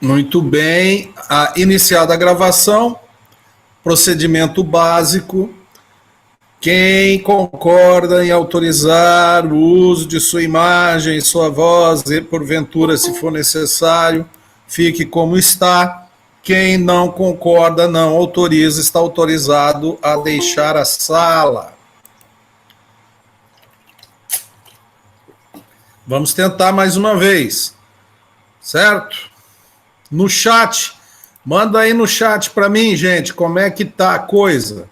Muito bem. Iniciada a gravação, procedimento básico. Quem concorda em autorizar o uso de sua imagem, sua voz, e porventura, se for necessário, fique como está. Quem não concorda, não autoriza, está autorizado a deixar a sala. Vamos tentar mais uma vez, certo? No chat, manda aí no chat para mim, gente, como é que tá a coisa.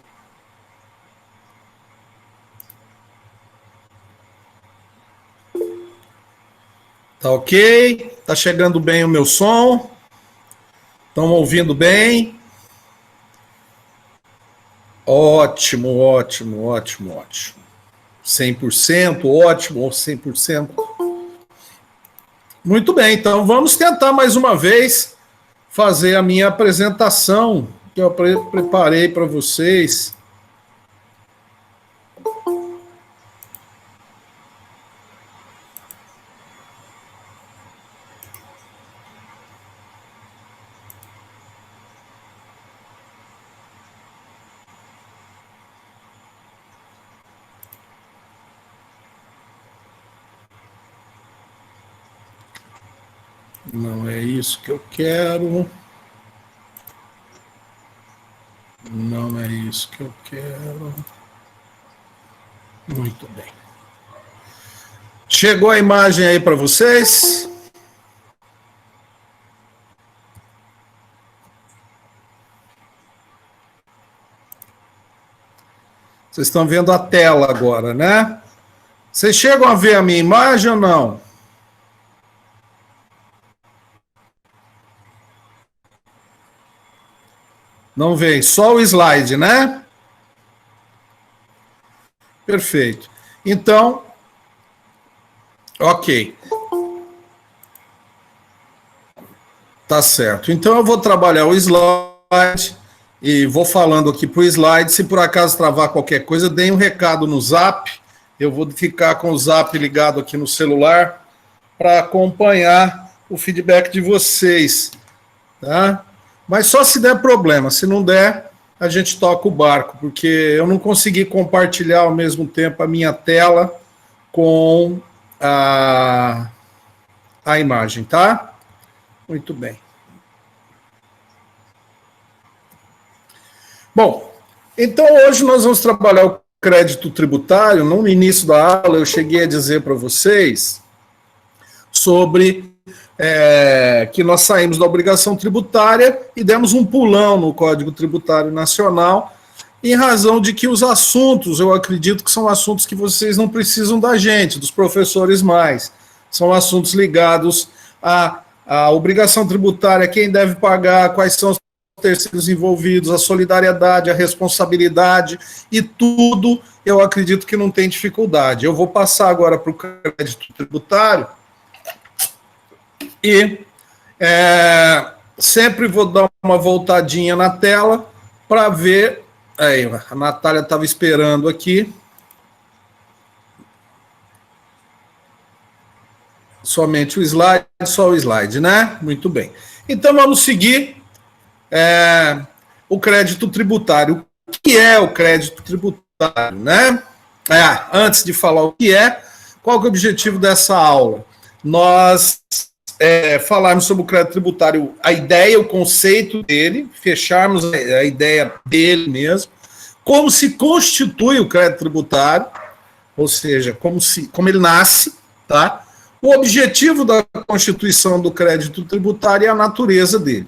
Tá ok? Tá chegando bem o meu som? Estão ouvindo bem? Ótimo, ótimo, ótimo, ótimo. 100%, ótimo, ou 100%. Muito bem, então vamos tentar mais uma vez fazer a minha apresentação que eu preparei para vocês. Não é isso que eu quero. Não é isso que eu quero. Muito bem. Chegou a imagem aí para vocês? Vocês estão vendo a tela agora, né? Vocês chegam a ver a minha imagem ou não? Não vem, só o slide, né? Perfeito. Então, ok. Tá certo. Então eu vou trabalhar o slide e vou falando aqui para o slide. Se por acaso travar qualquer coisa, deem um recado no Zap. Eu vou ficar com o Zap ligado aqui no celular para acompanhar o feedback de vocês, tá? Mas só se der problema. Se não der, a gente toca o barco, porque eu não consegui compartilhar ao mesmo tempo a minha tela com a imagem, tá? Muito bem. Bom, então hoje nós vamos trabalhar o crédito tributário. No início da aula eu cheguei a dizer para vocês sobre que nós saímos da obrigação tributária e demos um pulão no Código Tributário Nacional, em razão de que os assuntos, eu acredito que são assuntos que vocês não precisam da gente, dos professores mais. São assuntos ligados à obrigação tributária, quem deve pagar, quais são os terceiros envolvidos, a solidariedade, a responsabilidade e tudo, eu acredito que não tem dificuldade. Eu vou passar agora para o crédito tributário e sempre vou dar uma voltadinha na tela para ver. Aí, a Natália estava esperando aqui. Somente o slide, só o slide, né? Muito bem. Então vamos seguir o crédito tributário. O que é o crédito tributário, né? Antes de falar o que é, qual que é o objetivo dessa aula? Nós falarmos sobre o crédito tributário, a ideia, o conceito dele, fecharmos a ideia dele mesmo, como se constitui o crédito tributário, ou seja, como ele nasce, tá? O objetivo da constituição do crédito tributário e a natureza dele.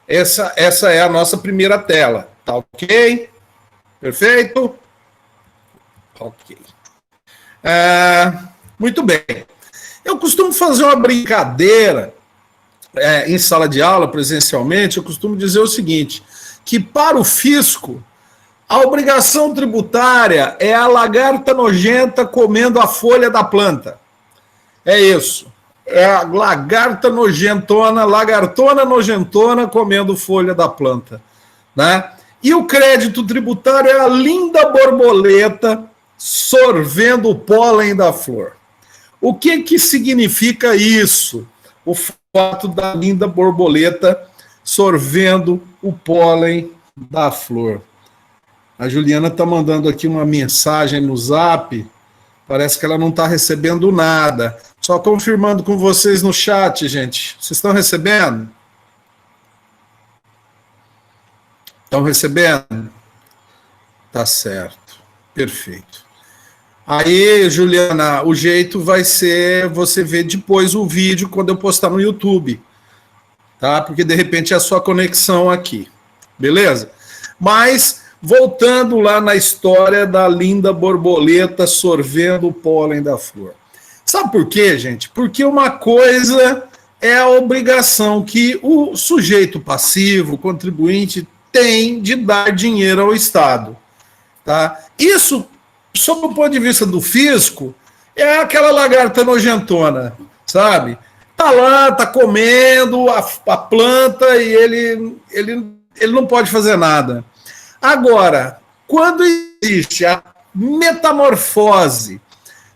Essa é a nossa primeira tela, tá ok? Perfeito? Ok. Muito bem. Eu costumo fazer uma brincadeira em sala de aula, presencialmente, eu costumo dizer o seguinte, que para o fisco, a obrigação tributária é a lagarta nojenta comendo a folha da planta. É isso. É a lagarta nojentona, lagartona nojentona comendo folha da planta, né? E o crédito tributário é a linda borboleta sorvendo o pólen da flor. O que significa isso? O fato da linda borboleta sorvendo o pólen da flor. A Juliana está mandando aqui uma mensagem no Zap, parece que ela não está recebendo nada. Só confirmando com vocês no chat, gente. Vocês estão recebendo? Estão recebendo? Tá certo. Perfeito. Aí, Juliana, o jeito vai ser você ver depois o vídeo quando eu postar no YouTube, tá? Porque de repente é a sua conexão aqui, beleza? Mas, voltando lá na história da linda borboleta sorvendo o pólen da flor. Sabe por quê, gente? Porque uma coisa é a obrigação que o sujeito passivo, o contribuinte, tem de dar dinheiro ao Estado, tá? Isso, sob o ponto de vista do fisco, é aquela lagarta nojentona, sabe? Tá lá, tá comendo a planta e ele não pode fazer nada. Agora, quando existe a metamorfose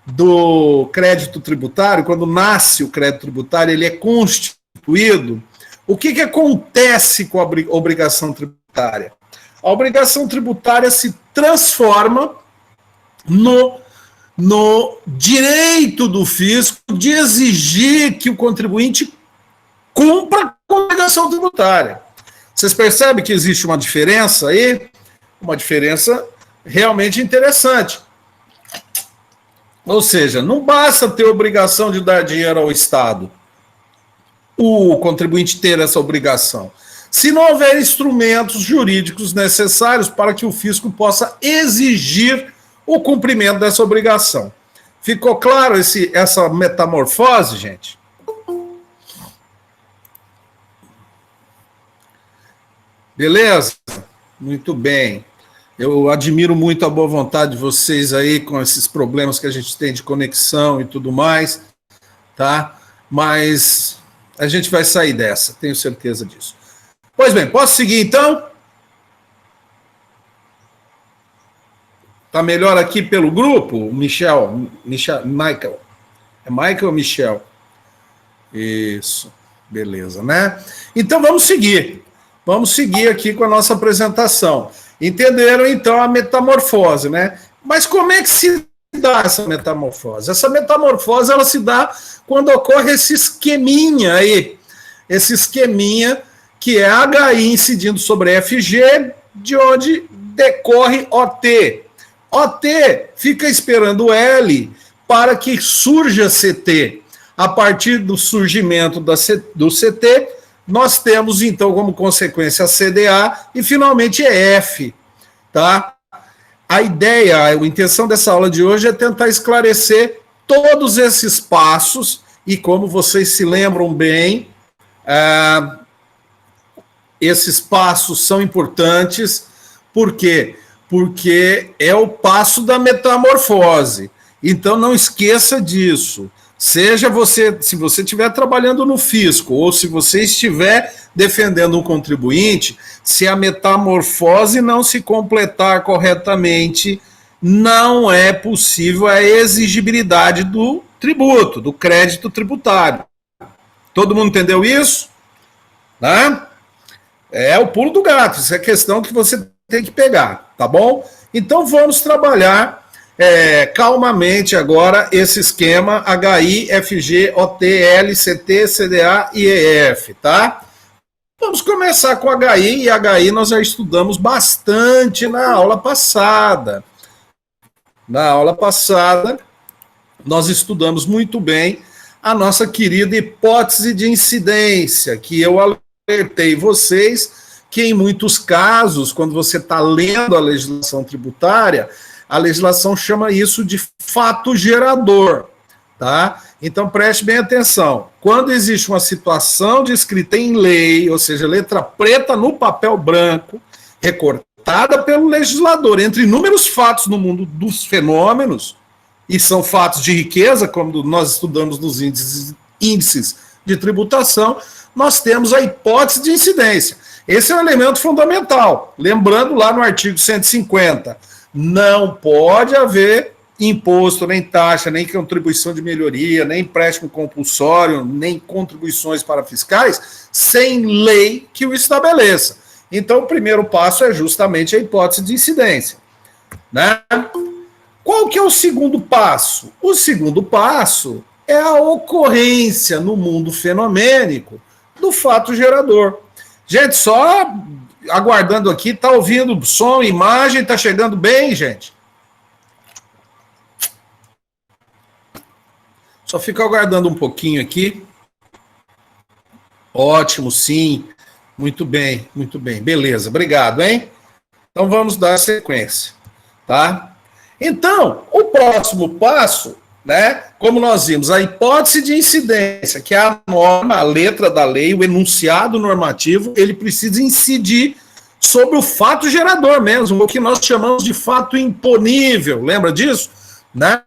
do crédito tributário, quando nasce o crédito tributário, ele é constituído, o que acontece com a obrigação tributária? A obrigação tributária se transforma no direito do fisco de exigir que o contribuinte cumpra com a obrigação tributária. Vocês percebem que existe uma diferença aí? Uma diferença realmente interessante. Ou seja, não basta ter obrigação de dar dinheiro ao Estado, o contribuinte ter essa obrigação, se não houver instrumentos jurídicos necessários para que o fisco possa exigir o cumprimento dessa obrigação. Ficou claro essa metamorfose, gente? Beleza? Muito bem. Eu admiro muito a boa vontade de vocês aí com esses problemas que a gente tem de conexão e tudo mais, tá? Mas a gente vai sair dessa, tenho certeza disso. Pois bem, posso seguir então? Tá melhor aqui pelo grupo? Michael. É Michael ou Michel? Isso, beleza, né? Então vamos seguir. Vamos seguir aqui com a nossa apresentação. Entenderam, então, a metamorfose, né? Mas como é que se dá essa metamorfose? Essa metamorfose, ela se dá quando ocorre esse esqueminha aí. Esse esqueminha que é HI incidindo sobre FG, de onde decorre OT. OT fica esperando L para que surja CT. A partir do surgimento do CT, nós temos, então, como consequência, a CDA e, finalmente, EF, tá? A ideia, a intenção dessa aula de hoje é tentar esclarecer todos esses passos e, como vocês se lembram bem, esses passos são importantes. Por quê? Porque é o passo da metamorfose. Então, não esqueça disso. Seja você, se você estiver trabalhando no fisco ou se você estiver defendendo um contribuinte, se a metamorfose não se completar corretamente, não é possível a exigibilidade do tributo, do crédito tributário. Todo mundo entendeu isso? Né? É o pulo do gato, isso é questão que você tem que pegar, tá bom? Então vamos trabalhar calmamente agora esse esquema HI, FG, OT, L, CT, CDA e EF, tá? Vamos começar com HI, e HI nós já estudamos bastante na aula passada. Na aula passada, nós estudamos muito bem a nossa querida hipótese de incidência, que eu alertei vocês que em muitos casos, quando você está lendo a legislação tributária, a legislação chama isso de fato gerador, tá? Então, preste bem atenção. Quando existe uma situação descrita em lei, ou seja, letra preta no papel branco, recortada pelo legislador, entre inúmeros fatos no mundo dos fenômenos, e são fatos de riqueza, como nós estudamos nos índices de tributação, nós temos a hipótese de incidência. Esse é um elemento fundamental. Lembrando lá no artigo 150, não pode haver imposto, nem taxa, nem contribuição de melhoria, nem empréstimo compulsório, nem contribuições para fiscais, sem lei que o estabeleça. Então, o primeiro passo é justamente a hipótese de incidência, né? Qual que é o segundo passo? O segundo passo é a ocorrência no mundo fenomênico do fato gerador. Gente, só aguardando aqui, tá ouvindo som, imagem, tá chegando bem, gente? Só fica aguardando um pouquinho aqui. Ótimo, sim. Muito bem, beleza, obrigado, hein? Então vamos dar sequência, tá? Então, o próximo passo, né, como nós vimos, a hipótese de incidência, que é a norma, a letra da lei, o enunciado normativo, ele precisa incidir sobre o fato gerador mesmo, o que nós chamamos de fato imponível, lembra disso? Né?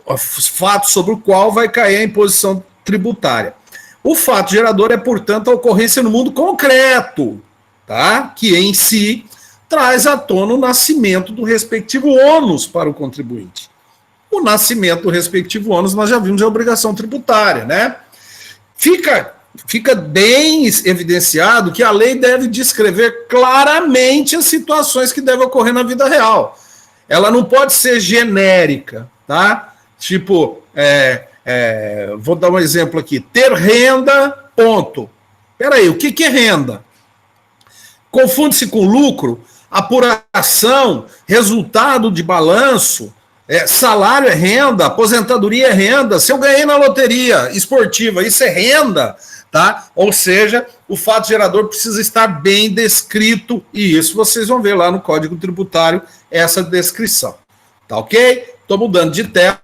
O fato sobre o qual vai cair a imposição tributária. O fato gerador é, portanto, a ocorrência no mundo concreto, tá? Que em si traz à tona o nascimento do respectivo ônus para o contribuinte. O nascimento do respectivo ônus, nós já vimos, é obrigação tributária, né? Fica bem evidenciado que a lei deve descrever claramente as situações que devem ocorrer na vida real. Ela não pode ser genérica, tá? Tipo, vou dar um exemplo aqui. Ter renda, ponto. Peraí, o que é renda? Confunde-se com lucro, apuração, resultado de balanço, salário é renda, aposentadoria é renda. Se eu ganhei na loteria esportiva, isso é renda, tá? Ou seja, o fato gerador precisa estar bem descrito, e isso vocês vão ver lá no Código Tributário, essa descrição. Tá ok? Estou mudando de tela.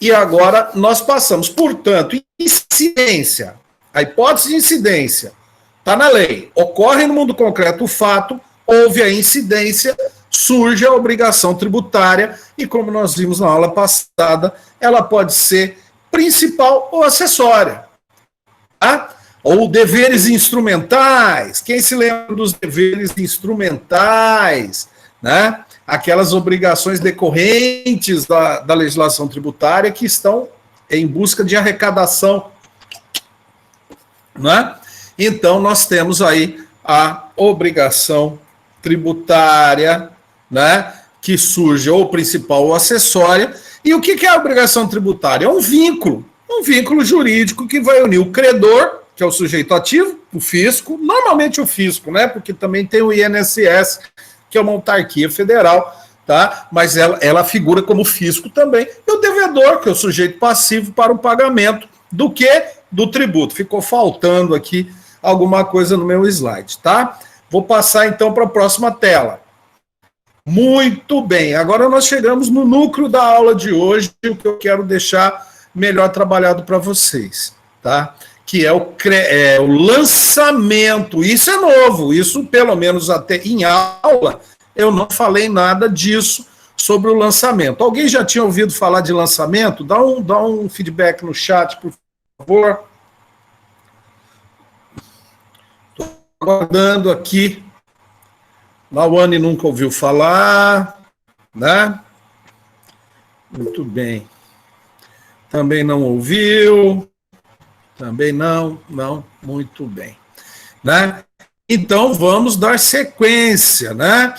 E agora nós passamos, portanto, incidência. A hipótese de incidência está na lei. Ocorre no mundo concreto o fato, houve a incidência, surge a obrigação tributária e, como nós vimos na aula passada, ela pode ser principal ou acessória. Tá? Ou deveres instrumentais. Quem se lembra dos deveres instrumentais, né? Aquelas obrigações decorrentes da legislação tributária que estão em busca de arrecadação, né? Então, nós temos aí a obrigação tributária, né? Que surge ou principal ou acessória. E o que é a obrigação tributária? É um vínculo jurídico que vai unir o credor, que é o sujeito ativo, o fisco, normalmente o fisco, né? Porque também tem o INSS, que é uma autarquia federal, tá? Mas ela figura como fisco também. E o devedor, que é o sujeito passivo para o pagamento do quê? Do tributo. Ficou faltando aqui alguma coisa no meu slide, tá? Vou passar então para a próxima tela. Muito bem, agora nós chegamos no núcleo da aula de hoje, o que eu quero deixar melhor trabalhado para vocês, tá? Que é o lançamento. Isso é novo, isso pelo menos até em aula eu não falei nada disso sobre o lançamento. Alguém já tinha ouvido falar de lançamento? Dá um feedback no chat, por favor. Estou aguardando aqui. Lawane nunca ouviu falar, né? Muito bem. Também não ouviu. Também não, muito bem. Né? Então, vamos dar sequência, né?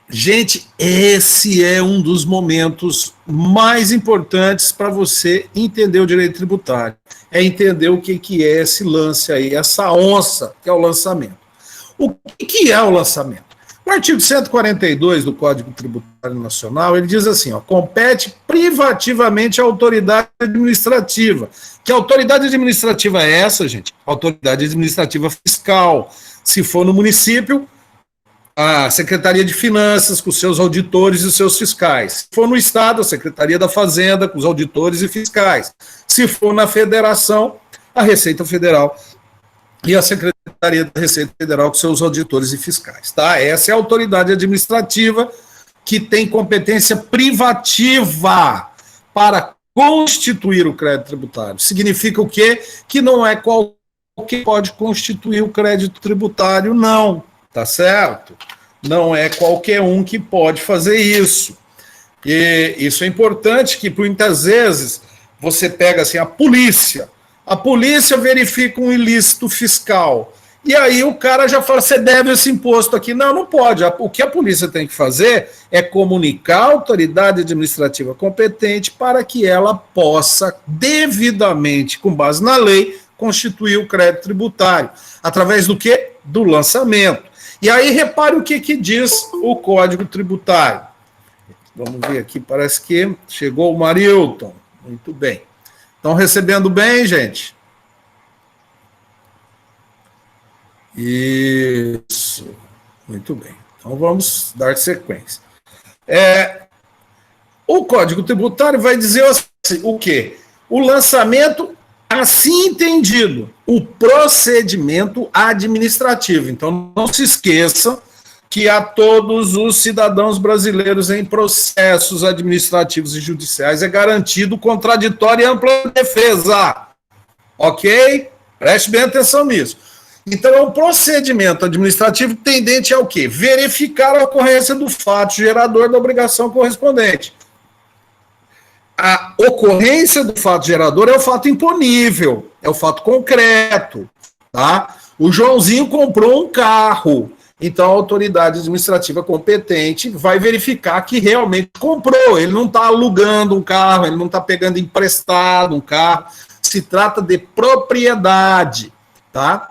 Gente, esse é um dos momentos mais importantes para você entender o direito tributário. É entender o que é esse lance aí, essa onça, que é o lançamento. O que é o lançamento? O artigo 142 do Código Tributário Nacional, ele diz assim, ó, compete privativamente à autoridade administrativa. Que autoridade administrativa é essa, gente? Autoridade administrativa fiscal. Se for no município, a Secretaria de Finanças, com os seus auditores e os seus fiscais. Se for no Estado, a Secretaria da Fazenda, com os auditores e fiscais. Se for na Federação, a Receita Federal e a Secretaria da Receita Federal com seus auditores e fiscais. Tá? Essa é a autoridade administrativa que tem competência privativa para constituir o crédito tributário. Significa o quê? Que não é qualquer pode constituir o crédito tributário, não. Tá certo? Não é qualquer um que pode fazer isso. E isso é importante, que muitas vezes você pega assim, a polícia verifica um ilícito fiscal, e aí o cara já fala, você deve esse imposto aqui. Não, não pode. O que a polícia tem que fazer é comunicar à autoridade administrativa competente para que ela possa devidamente, com base na lei, constituir o crédito tributário. Através do quê? Do lançamento. E aí repare o que diz o Código Tributário. Vamos ver aqui, parece que chegou o Marilton. Muito bem. Estão recebendo bem, gente? Isso. Muito bem. Então vamos dar sequência. O Código Tributário vai dizer assim, o quê? O lançamento, assim entendido, o procedimento administrativo. Então não se esqueça que a todos os cidadãos brasileiros em processos administrativos e judiciais é garantido contraditória e ampla defesa. Ok? Preste bem atenção nisso. Então, é um procedimento administrativo tendente ao quê? Verificar a ocorrência do fato gerador da obrigação correspondente. A ocorrência do fato gerador é o fato imponível, é o fato concreto. Tá? O Joãozinho comprou um carro. Então, a autoridade administrativa competente vai verificar que realmente comprou. Ele não está alugando um carro, ele não está pegando emprestado um carro. Se trata de propriedade, tá?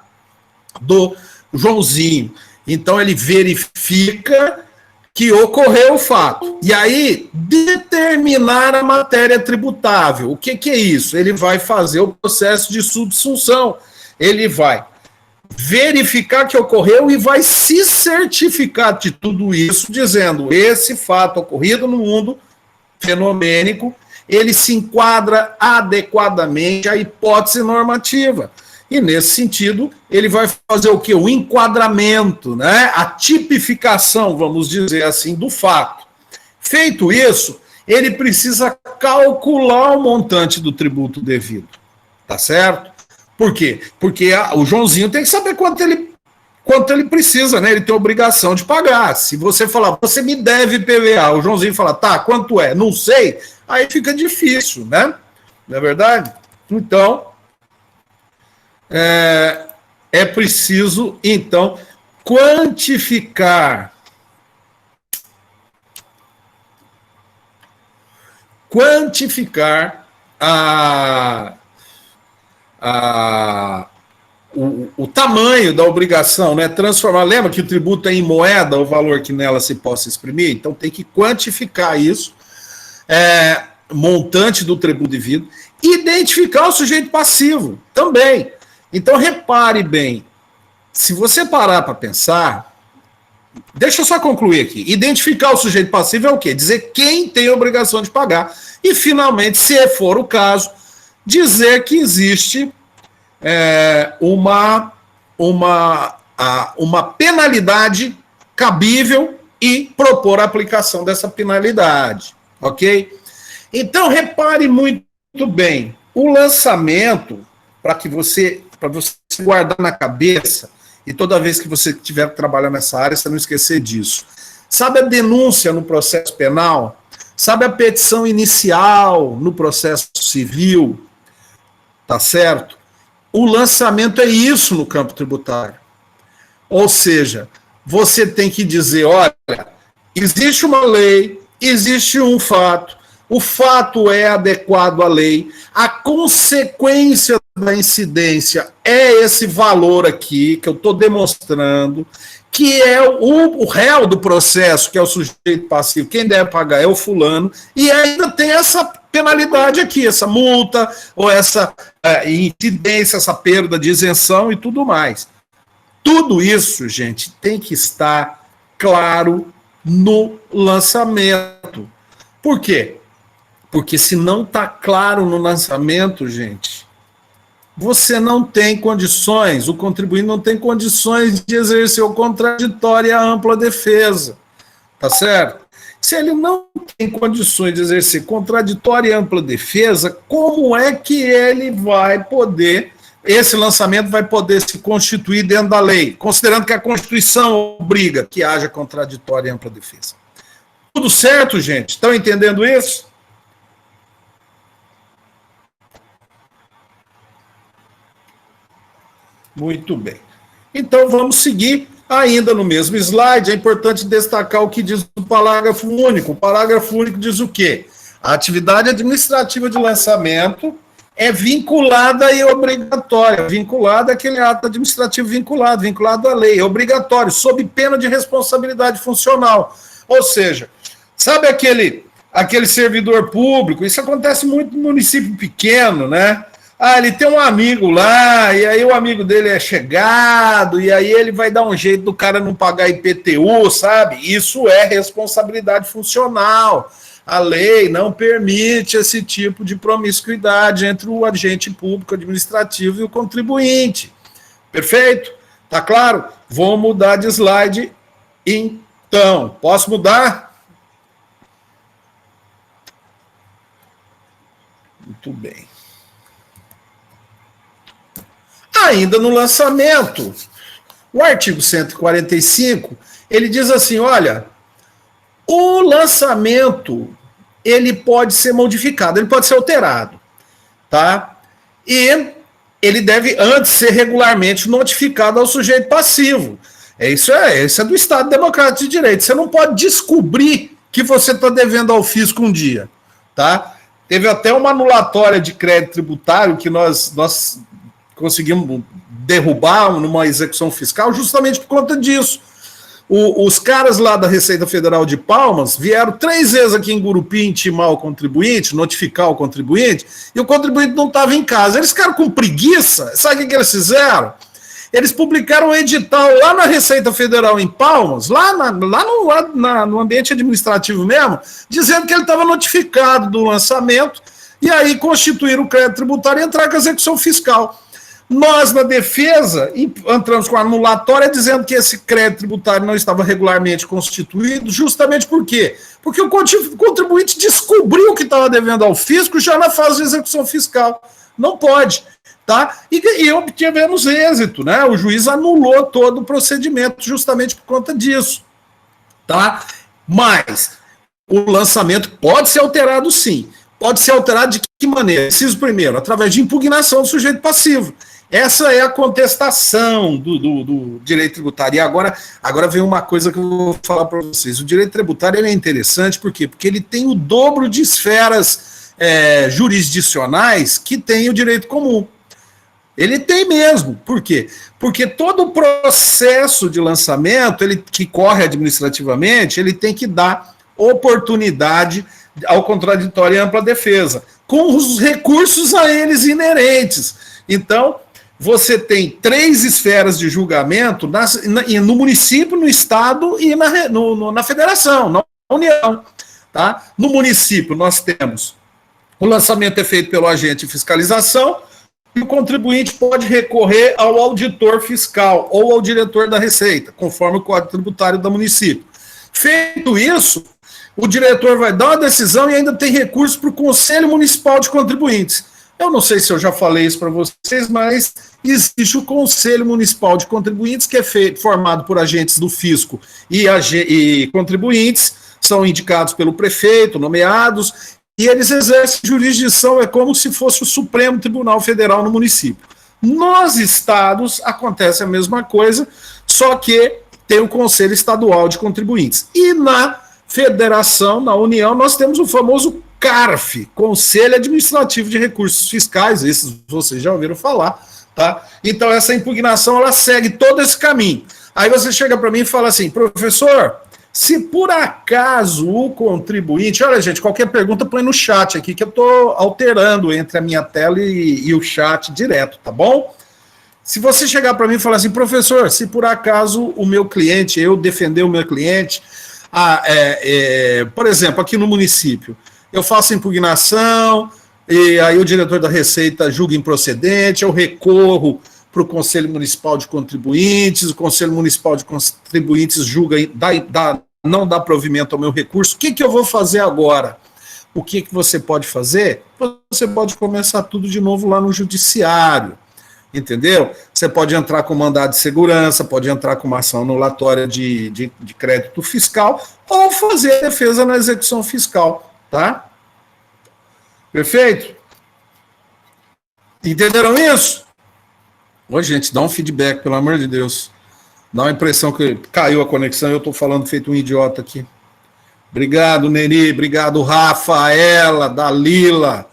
Do Joãozinho. Então, ele verifica que ocorreu o fato. E aí, determinar a matéria tributável. O que é isso? Ele vai fazer o processo de subsunção. Ele vai verificar que ocorreu e vai se certificar de tudo isso, dizendo, esse fato ocorrido no mundo fenomênico, ele se enquadra adequadamente à hipótese normativa. E, nesse sentido, ele vai fazer o quê? O enquadramento, né? A tipificação, vamos dizer assim, do fato. Feito isso, ele precisa calcular o montante do tributo devido. Tá certo? Por quê? Porque o Joãozinho tem que saber quanto ele precisa, né? Ele tem a obrigação de pagar. Se você falar, você me deve PVA, o Joãozinho fala, tá, quanto é? Não sei. Aí fica difícil, né? Não é verdade? Então, é preciso, então, quantificar o tamanho da obrigação, né? Transformar, lembra que o tributo é em moeda, o valor que nela se possa exprimir? Então tem que quantificar isso, montante do tributo devido, identificar o sujeito passivo também. Então repare bem, se você parar para pensar, deixa eu só concluir aqui, identificar o sujeito passivo é o quê? Dizer quem tem a obrigação de pagar e finalmente, se for o caso, dizer que existe uma penalidade cabível e propor a aplicação dessa penalidade, ok? Então, repare muito bem, o lançamento, para você guardar na cabeça, e toda vez que você estiver trabalhando nessa área, você não esquecer disso. Sabe a denúncia no processo penal? Sabe a petição inicial no processo civil? Tá certo? O lançamento é isso no campo tributário. Ou seja, você tem que dizer, olha, existe uma lei, existe um fato, o fato é adequado à lei, a consequência da incidência é esse valor aqui, que eu estou demonstrando, que é o réu do processo, que é o sujeito passivo, quem deve pagar é o fulano, e ainda tem essa penalidade aqui, essa multa, ou essa incidência, essa perda de isenção e tudo mais. Tudo isso, gente, tem que estar claro no lançamento. Por quê? Porque se não está claro no lançamento, gente, você não tem condições, o contribuinte não tem condições de exercer o contraditório e a ampla defesa. Tá certo? Se ele não tem condições de exercer contraditória e ampla defesa, como é que ele vai poder, esse lançamento vai poder se constituir dentro da lei, considerando que a Constituição obriga que haja contraditória e ampla defesa? Tudo certo, gente? Estão entendendo isso? Muito bem. Então, vamos seguir ainda no mesmo slide. É importante destacar o que diz o parágrafo único. O parágrafo único diz o quê? A atividade administrativa de lançamento é vinculada e obrigatória, vinculada àquele ato administrativo vinculado à lei, é obrigatório, sob pena de responsabilidade funcional. Ou seja, sabe aquele servidor público, isso acontece muito no município pequeno, né? Ah, ele tem um amigo lá, e aí o amigo dele é chegado, e aí ele vai dar um jeito do cara não pagar IPTU, sabe? Isso é responsabilidade funcional. A lei não permite esse tipo de promiscuidade entre o agente público administrativo e o contribuinte. Perfeito? Tá claro? Vou mudar de slide, então. Posso mudar? Muito bem. Ainda no lançamento, o artigo 145, ele diz assim, olha, o lançamento, ele pode ser modificado, ele pode ser alterado, tá? E ele deve antes ser regularmente notificado ao sujeito passivo. Isso é do Estado Democrático de Direito. Você não pode descobrir que você está devendo ao fisco um dia, tá? Teve até uma anulatória de crédito tributário que nós conseguimos derrubar numa execução fiscal justamente por conta disso. Os caras lá da Receita Federal de Palmas vieram 3 vezes aqui em Gurupi intimar o contribuinte, notificar o contribuinte, e o contribuinte não estava em casa. Eles ficaram com preguiça. Sabe o que eles fizeram? Eles publicaram um edital lá na Receita Federal em Palmas, lá no ambiente administrativo mesmo, dizendo que ele estava notificado do lançamento, e aí constituíram o crédito tributário e entrar com a execução fiscal. Nós, na defesa, entramos com a anulatória dizendo que esse crédito tributário não estava regularmente constituído, justamente por quê? Porque o contribuinte descobriu que estava devendo ao fisco já na fase de execução fiscal. Não pode, tá? E obtivemos êxito, né? O juiz anulou todo o procedimento justamente por conta disso, tá? Mas o lançamento pode ser alterado, sim. Pode ser alterado de que maneira? Preciso primeiro, através de impugnação do sujeito passivo. Essa é a contestação do direito tributário. E agora vem uma coisa que eu vou falar para vocês. O direito tributário ele é interessante, por quê? Porque ele tem o dobro de esferas jurisdicionais que tem o direito comum. Ele tem mesmo. Por quê? Porque todo o processo de lançamento, que corre administrativamente, ele tem que dar oportunidade ao contraditório e ampla defesa, com os recursos a eles inerentes. Então, você tem 3 esferas de julgamento no município, no estado e na federação, na União. Tá? No município, nós temos o lançamento é feito pelo agente de fiscalização e o contribuinte pode recorrer ao auditor fiscal ou ao diretor da Receita, conforme o Código Tributário do município. Feito isso, o diretor vai dar uma decisão e ainda tem recurso para o Conselho Municipal de Contribuintes. Eu não sei se eu já falei isso para vocês, mas existe o Conselho Municipal de Contribuintes, que é formado por agentes do fisco e contribuintes, são indicados pelo prefeito, nomeados, e eles exercem jurisdição, é como se fosse o Supremo Tribunal Federal no município. Nos estados acontece a mesma coisa, só que tem o Conselho Estadual de Contribuintes. E na federação, na União, nós temos o famoso CARF, Conselho Administrativo de Recursos Fiscais, esses vocês já ouviram falar, tá? Então essa impugnação, ela segue todo esse caminho. Aí você chega para mim e fala assim, professor, se por acaso o contribuinte, olha gente, qualquer pergunta põe no chat aqui, que eu estou alterando entre a minha tela e o chat direto, tá bom? Se você chegar para mim e falar assim, professor, se por acaso o meu cliente, eu defender o meu cliente, por exemplo, aqui no município, eu faço impugnação, e aí o diretor da Receita julga improcedente, eu recorro para o Conselho Municipal de Contribuintes, o Conselho Municipal de Contribuintes julga, não dá provimento ao meu recurso, o que eu vou fazer agora? O que você pode fazer? Você pode começar tudo de novo lá no judiciário. entendeu? Você pode entrar com mandado de segurança, pode entrar com uma ação anulatória de crédito fiscal, ou fazer a defesa na execução fiscal, tá? Perfeito? Entenderam isso? Ô, gente, dá um feedback, pelo amor de Deus. Dá uma impressão que caiu a conexão e eu estou falando feito um idiota aqui. Obrigado, Neri. Obrigado, Rafaela, Dalila.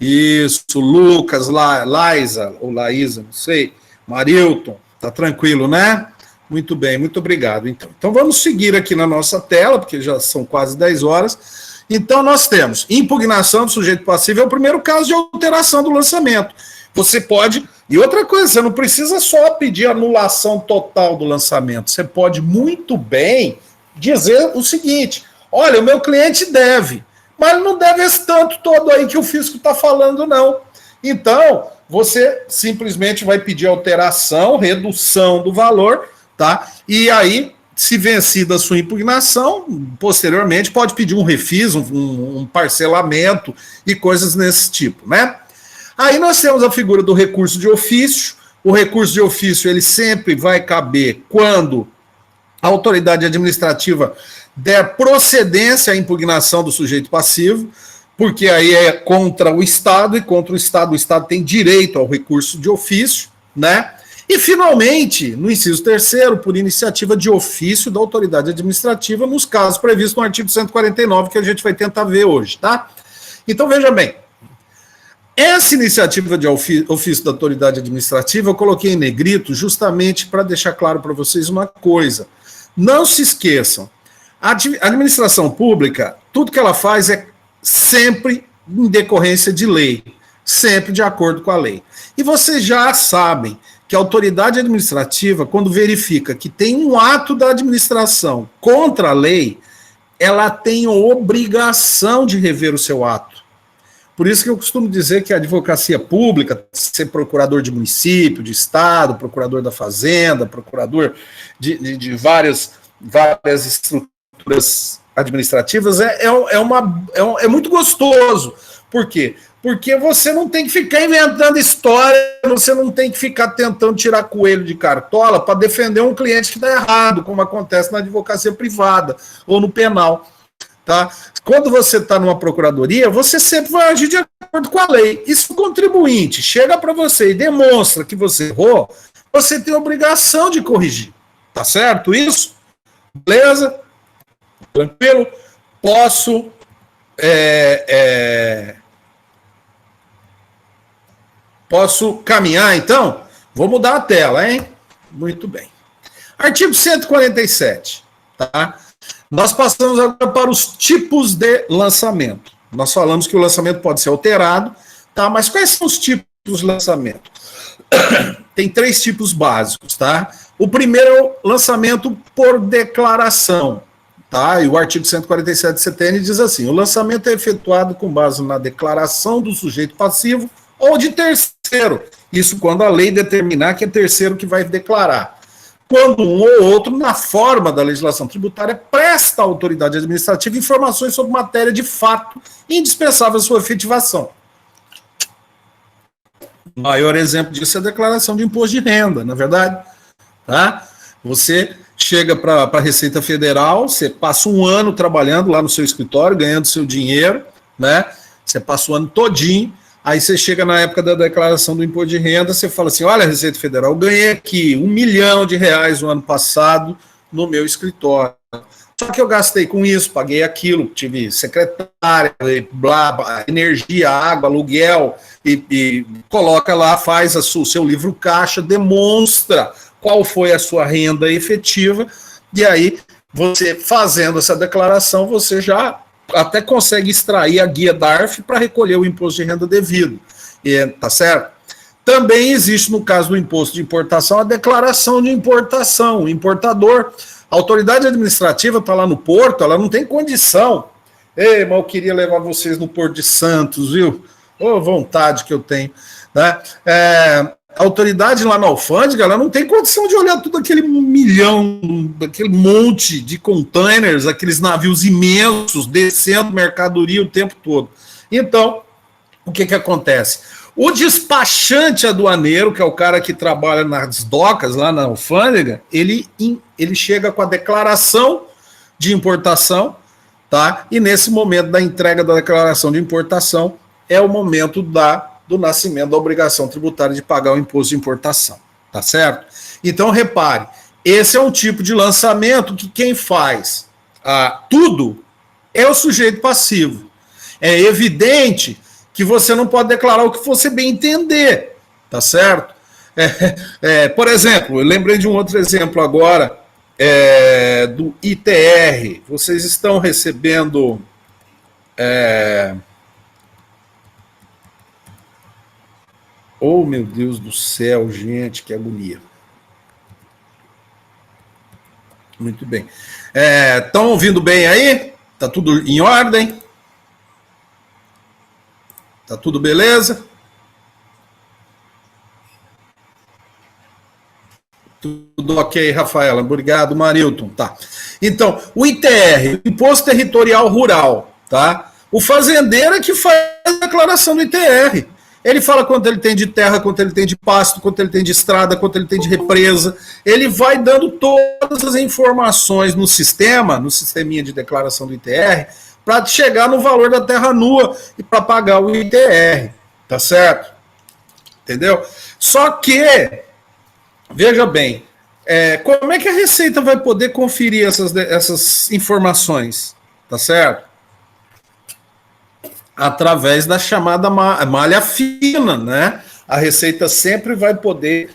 Isso, Lucas, Laísa, ou Laísa, não sei. Marilton, tá tranquilo, né? Muito bem, muito obrigado. Então vamos seguir aqui na nossa tela, porque já são quase 10 horas. Então nós temos impugnação do sujeito passivo, é o primeiro caso de alteração do lançamento. Você pode... E outra coisa, você não precisa só pedir anulação total do lançamento. Você pode muito bem dizer o seguinte: olha, o meu cliente deve, mas não deve esse tanto todo aí que o fisco está falando, não. Então, você simplesmente vai pedir alteração, redução do valor, tá? E aí, se vencida a sua impugnação, posteriormente pode pedir um refis, um parcelamento e coisas desse tipo, né? Aí nós temos a figura do recurso de ofício. O recurso de ofício, ele sempre vai caber quando a autoridade administrativa der procedência à impugnação do sujeito passivo, porque aí é contra o Estado, e contra o Estado tem direito ao recurso de ofício, né? E, finalmente, no inciso 3º, por iniciativa de ofício da autoridade administrativa, nos casos previstos no artigo 149, que a gente vai tentar ver hoje, tá? Então, veja bem, essa iniciativa de ofício da autoridade administrativa eu coloquei em negrito justamente para deixar claro para vocês uma coisa. Não se esqueçam, a administração pública, tudo que ela faz é sempre em decorrência de lei, sempre de acordo com a lei. E vocês já sabem que a autoridade administrativa, quando verifica que tem um ato da administração contra a lei, ela tem obrigação de rever o seu ato. Por isso que eu costumo dizer que a advocacia pública, ser procurador de município, de estado, procurador da fazenda, procurador de várias estruturas administrativas, é muito gostoso. Por quê? Porque você não tem que ficar inventando história, você não tem que ficar tentando tirar coelho de cartola para defender um cliente que está errado, como acontece na advocacia privada ou no penal. Tá? Quando você está numa procuradoria, você sempre vai agir de acordo com a lei. E se o contribuinte chega para você e demonstra que você errou, você tem a obrigação de corrigir. Tá certo isso? Beleza? Tranquilo? Posso caminhar, então? Vou mudar a tela, hein? Muito bem. Artigo 147, tá? Nós passamos agora para os tipos de lançamento. Nós falamos que o lançamento pode ser alterado, tá? Mas quais são os tipos de lançamento? Tem 3 tipos básicos, tá? O primeiro é o lançamento por declaração, tá? E o artigo 147 do CTN diz assim: o lançamento é efetuado com base na declaração do sujeito passivo ou de terceiro. Isso quando a lei determinar que é terceiro que vai declarar. Quando um ou outro, na forma da legislação tributária, presta à autoridade administrativa informações sobre matéria de fato indispensável à sua efetivação. O maior exemplo disso é a declaração de imposto de renda, na verdade. Tá? Você chega para a Receita Federal, você passa um ano trabalhando lá no seu escritório, ganhando seu dinheiro, né? Você passa o ano todinho. Aí você chega na época da declaração do imposto de renda, você fala assim: olha, Receita Federal, eu ganhei aqui R$1 milhão no ano passado no meu escritório. Só que eu gastei com isso, paguei aquilo, tive secretária, blá, energia, água, aluguel, e coloca lá, faz o seu livro caixa, demonstra qual foi a sua renda efetiva, e aí você fazendo essa declaração, você já até consegue extrair a guia DARF para recolher o imposto de renda devido. Tá certo? Também existe, no caso do imposto de importação, a declaração de importação. O importador, a autoridade administrativa está lá no porto, ela não tem condição. Ei, mas eu queria levar vocês no Porto de Santos, viu? Ô, vontade que eu tenho. Né? A autoridade lá na alfândega, ela não tem condição de olhar tudo aquele milhão, aquele monte de containers, aqueles navios imensos descendo mercadoria o tempo todo. Então, o que acontece? O despachante aduaneiro, que é o cara que trabalha nas docas, lá na alfândega, ele chega com a declaração de importação, tá? E nesse momento da entrega da declaração de importação é o momento do nascimento da obrigação tributária de pagar o imposto de importação, tá certo? Então, repare, esse é um tipo de lançamento que quem faz tudo é o sujeito passivo. É evidente que você não pode declarar o que você bem entender, tá certo? Por exemplo, eu lembrei de um outro exemplo agora, do ITR. Vocês estão recebendo oh, meu Deus do céu, gente, que agonia. Muito bem. Estão ouvindo bem aí? Tá tudo em ordem? Tá tudo beleza? Tudo ok, Rafaela. Obrigado, Marilton. Tá. Então, o ITR, o Imposto Territorial Rural, tá? O fazendeiro é que faz a declaração do ITR. Ele fala quanto ele tem de terra, quanto ele tem de pasto, quanto ele tem de estrada, quanto ele tem de represa. Ele vai dando todas as informações no sisteminha de declaração do ITR, para chegar no valor da terra nua e para pagar o ITR, tá certo? Entendeu? Só que, veja bem, como é que a Receita vai poder conferir essas informações, tá certo? Através da chamada malha fina, né? A Receita sempre vai poder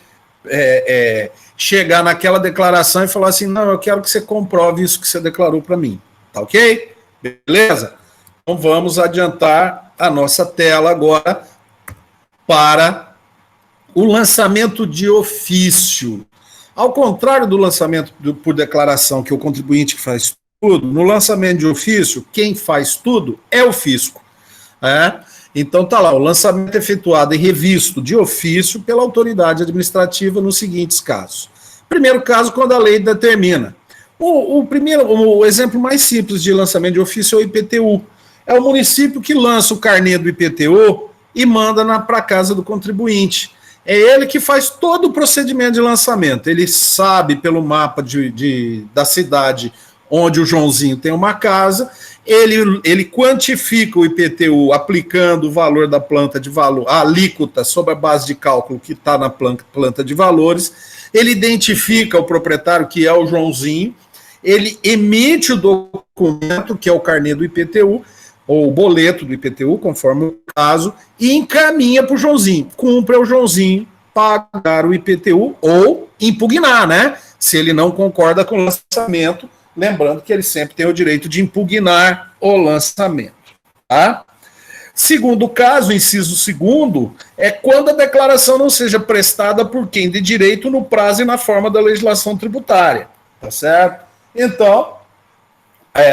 chegar naquela declaração e falar assim, não, eu quero que você comprove isso que você declarou para mim, tá ok? Beleza? Então vamos adiantar a nossa tela agora para o lançamento de ofício. Ao contrário do lançamento por declaração, que é o contribuinte que faz tudo, no lançamento de ofício, quem faz tudo é o fisco. Então tá lá, o lançamento efetuado e revisto de ofício pela autoridade administrativa nos seguintes casos. Primeiro caso, quando a lei determina. O exemplo mais simples de lançamento de ofício é o IPTU. É o município que lança o carnê do IPTU e manda para casa do contribuinte. É ele que faz todo o procedimento de lançamento. Ele sabe pelo mapa da cidade onde o Joãozinho tem uma casa, ele quantifica o IPTU aplicando o valor da planta de valor, a alíquota sobre a base de cálculo que está na planta de valores, ele identifica o proprietário, que é o Joãozinho, ele emite o documento, que é o carnê do IPTU, ou o boleto do IPTU, conforme o caso, e encaminha para o Joãozinho. Cumpre ao Joãozinho pagar o IPTU ou impugnar, né? Se ele não concorda com o lançamento, lembrando que ele sempre tem o direito de impugnar o lançamento. Tá? Segundo caso, inciso segundo, é quando a declaração não seja prestada por quem de direito no prazo e na forma da legislação tributária. Tá certo? Então,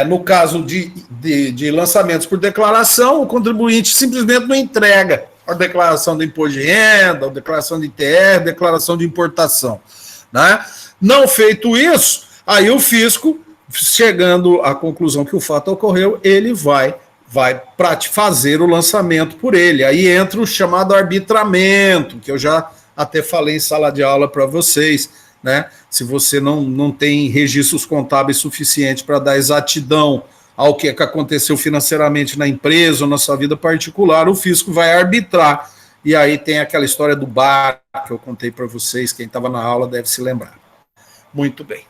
no caso de lançamentos por declaração, o contribuinte simplesmente não entrega a declaração do imposto de renda, a declaração de ITR, a declaração de importação. Né? Não feito isso, aí o fisco, chegando à conclusão que o fato ocorreu, ele vai fazer o lançamento por ele. Aí entra o chamado arbitramento, que eu já até falei em sala de aula para vocês, né? Se você não tem registros contábeis suficientes para dar exatidão ao que aconteceu financeiramente na empresa ou na sua vida particular, o fisco vai arbitrar. E aí tem aquela história do bar que eu contei para vocês, quem estava na aula deve se lembrar. Muito bem.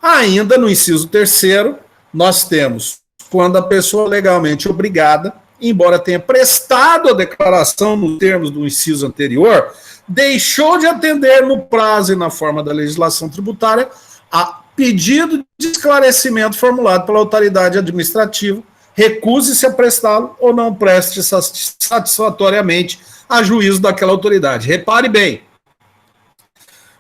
Ainda no inciso terceiro, nós temos quando a pessoa legalmente obrigada, embora tenha prestado a declaração nos termos do inciso anterior, deixou de atender no prazo e na forma da legislação tributária a pedido de esclarecimento formulado pela autoridade administrativa, recuse-se a prestá-lo ou não preste satisfatoriamente a juízo daquela autoridade. Repare bem,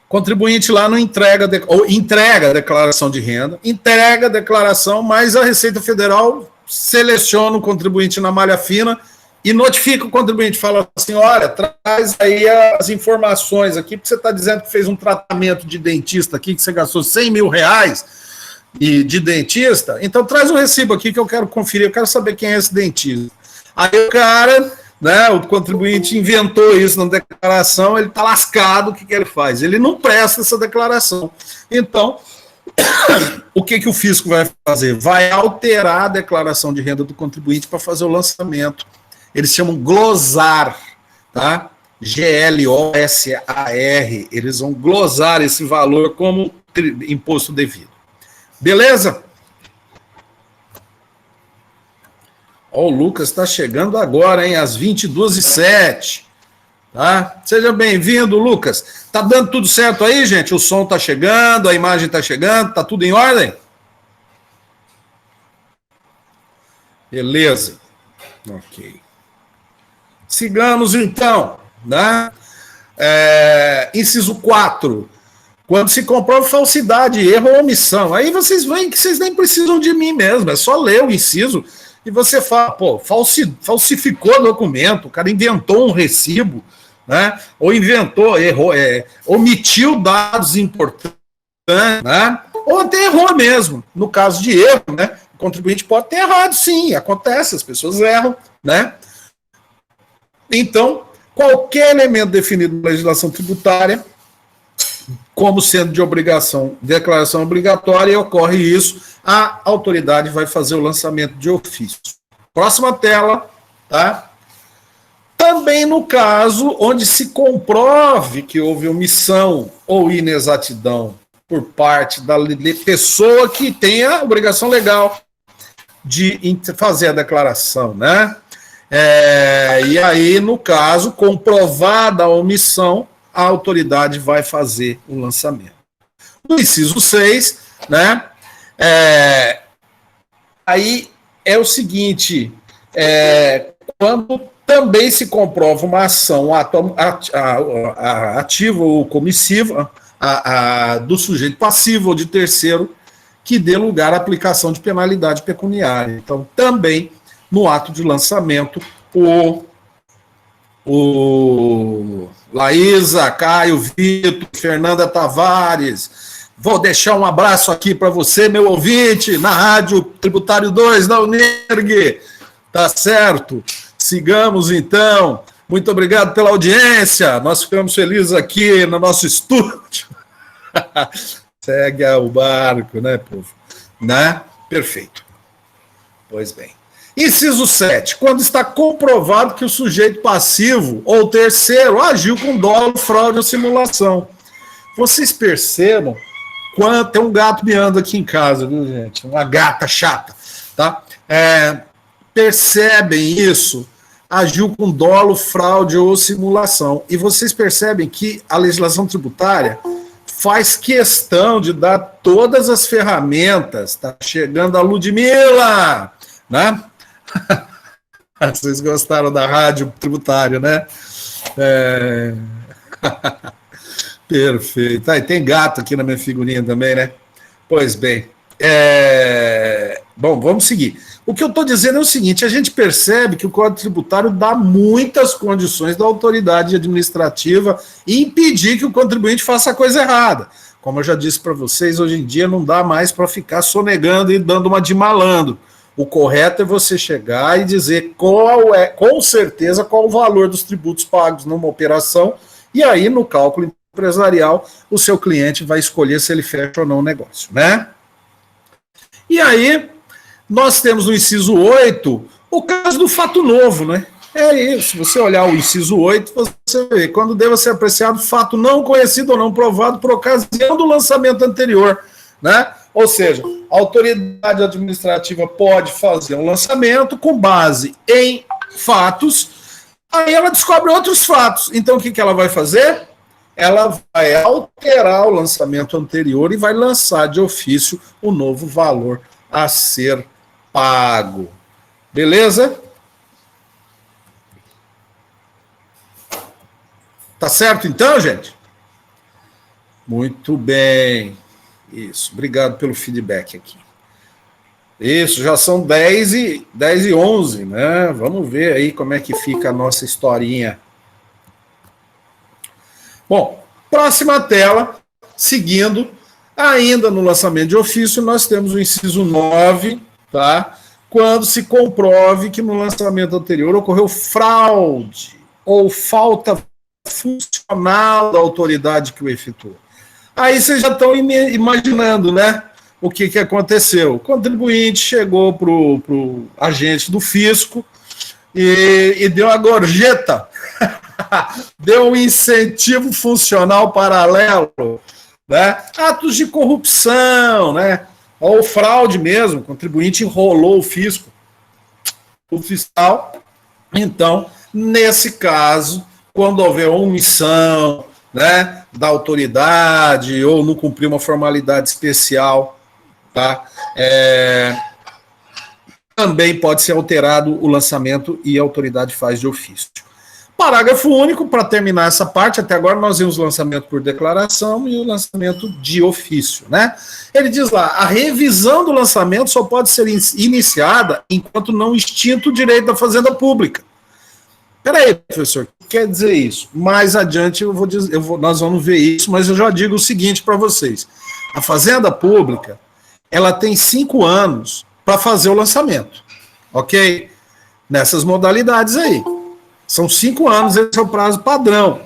contribuinte lá não entrega a declaração de renda, entrega a declaração, mas a Receita Federal seleciona o contribuinte na malha fina e notifica o contribuinte, fala assim, olha, traz aí as informações aqui, porque você está dizendo que fez um tratamento de dentista aqui, que você gastou R$100 mil de dentista, então traz o recibo aqui que eu quero conferir, eu quero saber quem é esse dentista. Aí o cara né, o contribuinte inventou isso na declaração, ele está lascado, o que, que ele faz? Ele não presta essa declaração. Então, o que, que o fisco vai fazer? Vai alterar a declaração de renda do contribuinte para fazer o lançamento. Eles chamam glosar, tá? G-L-O-S-A-R. Eles vão glosar esse valor como imposto devido. Beleza? Ó, o Lucas está chegando agora, hein? Às 22h07. Tá? Seja bem-vindo, Lucas. Tá dando tudo certo aí, gente? O som tá chegando, a imagem tá chegando, tá tudo em ordem? Beleza. Ok. Sigamos, então. Né? Inciso 4. Quando se comprova falsidade, erro ou omissão. Aí vocês veem que vocês nem precisam de mim mesmo. É só ler o inciso e você fala, pô, falsificou o documento, o cara inventou um recibo, né? Ou inventou, errou, omitiu dados importantes, né? Ou até errou mesmo. No caso de erro, né? O contribuinte pode ter errado, sim, acontece, as pessoas erram, né? Então, qualquer elemento definido na legislação tributária, como sendo de obrigação, declaração obrigatória, e ocorre isso, a autoridade vai fazer o lançamento de ofício. Próxima tela, tá? Também no caso onde se comprove que houve omissão ou inexatidão por parte da pessoa que tem a obrigação legal de fazer a declaração, né? E aí, no caso, comprovada a omissão, a autoridade vai fazer o lançamento. No inciso 6, né? Aí é o seguinte, quando também se comprova uma ação ativa ou comissiva do sujeito passivo ou de terceiro que dê lugar à aplicação de penalidade pecuniária. Então, também, no ato de lançamento, o Laísa, Caio, Vitor, Fernanda Tavares, vou deixar um abraço aqui para você, meu ouvinte, na Rádio Tributário 2 da UNERG, tá certo? Sigamos, então. Muito obrigado pela audiência. Nós ficamos felizes aqui no nosso estúdio. Segue o barco, né, povo? Né? Perfeito. Pois bem. Inciso 7. Quando está comprovado que o sujeito passivo ou terceiro agiu com dolo, fraude ou simulação. Vocês percebam quando tem um gato miando aqui em casa, viu, gente? Uma gata chata, tá? Percebem isso? Agiu com dolo, fraude ou simulação. E vocês percebem que a legislação tributária faz questão de dar todas as ferramentas. Tá chegando a Ludmilla, né? Vocês gostaram da rádio tributária, né? Perfeito. E tem gato aqui na minha figurinha também, né? Pois bem. Bom, vamos seguir. O que eu estou dizendo é o seguinte, a gente percebe que o Código Tributário dá muitas condições da autoridade administrativa impedir que o contribuinte faça a coisa errada. Como eu já disse para vocês, hoje em dia não dá mais para ficar sonegando e dando uma de malandro. O correto é você chegar e dizer com certeza, qual o valor dos tributos pagos numa operação, e aí, no cálculo empresarial, o seu cliente vai escolher se ele fecha ou não o negócio, né? E aí, nós temos no inciso 8 o caso do fato novo, né? É isso, se você olhar o inciso 8, você vê, quando deva ser apreciado fato não conhecido ou não provado por ocasião do lançamento anterior, né? Ou seja, a autoridade administrativa pode fazer um lançamento com base em fatos, aí ela descobre outros fatos. Então, o que ela vai fazer? Ela vai alterar o lançamento anterior e vai lançar de ofício o novo valor a ser pago. Beleza? Tá certo então, gente? Muito bem. Isso, obrigado pelo feedback aqui. Isso, já são 10h11, né? Vamos ver aí como é que fica a nossa historinha. Bom, próxima tela, seguindo, ainda no lançamento de ofício, nós temos o inciso 9, tá? quando se comprove que no lançamento anterior ocorreu fraude ou falta funcional da autoridade que o efetuou. Aí vocês já estão imaginando, né? O que aconteceu? O contribuinte chegou para o agente do fisco e deu a gorjeta, deu um incentivo funcional paralelo, né? Atos de corrupção, né? Ou fraude mesmo, o contribuinte enrolou o fisco, o fiscal. Então, nesse caso, quando houver omissão, né, da autoridade ou não cumprir uma formalidade especial, tá? Também pode ser alterado o lançamento e a autoridade faz de ofício. Parágrafo único, para terminar essa parte, até agora nós vimos o lançamento por declaração e o lançamento de ofício, né? Ele diz lá, a revisão do lançamento só pode ser iniciada enquanto não extinto o direito da fazenda pública. Peraí, professor, o que quer dizer isso? Mais adiante nós vamos ver isso, mas eu já digo o seguinte para vocês. A fazenda pública, ela tem 5 anos para fazer o lançamento, ok? Nessas modalidades aí. São 5 anos, esse é o prazo padrão.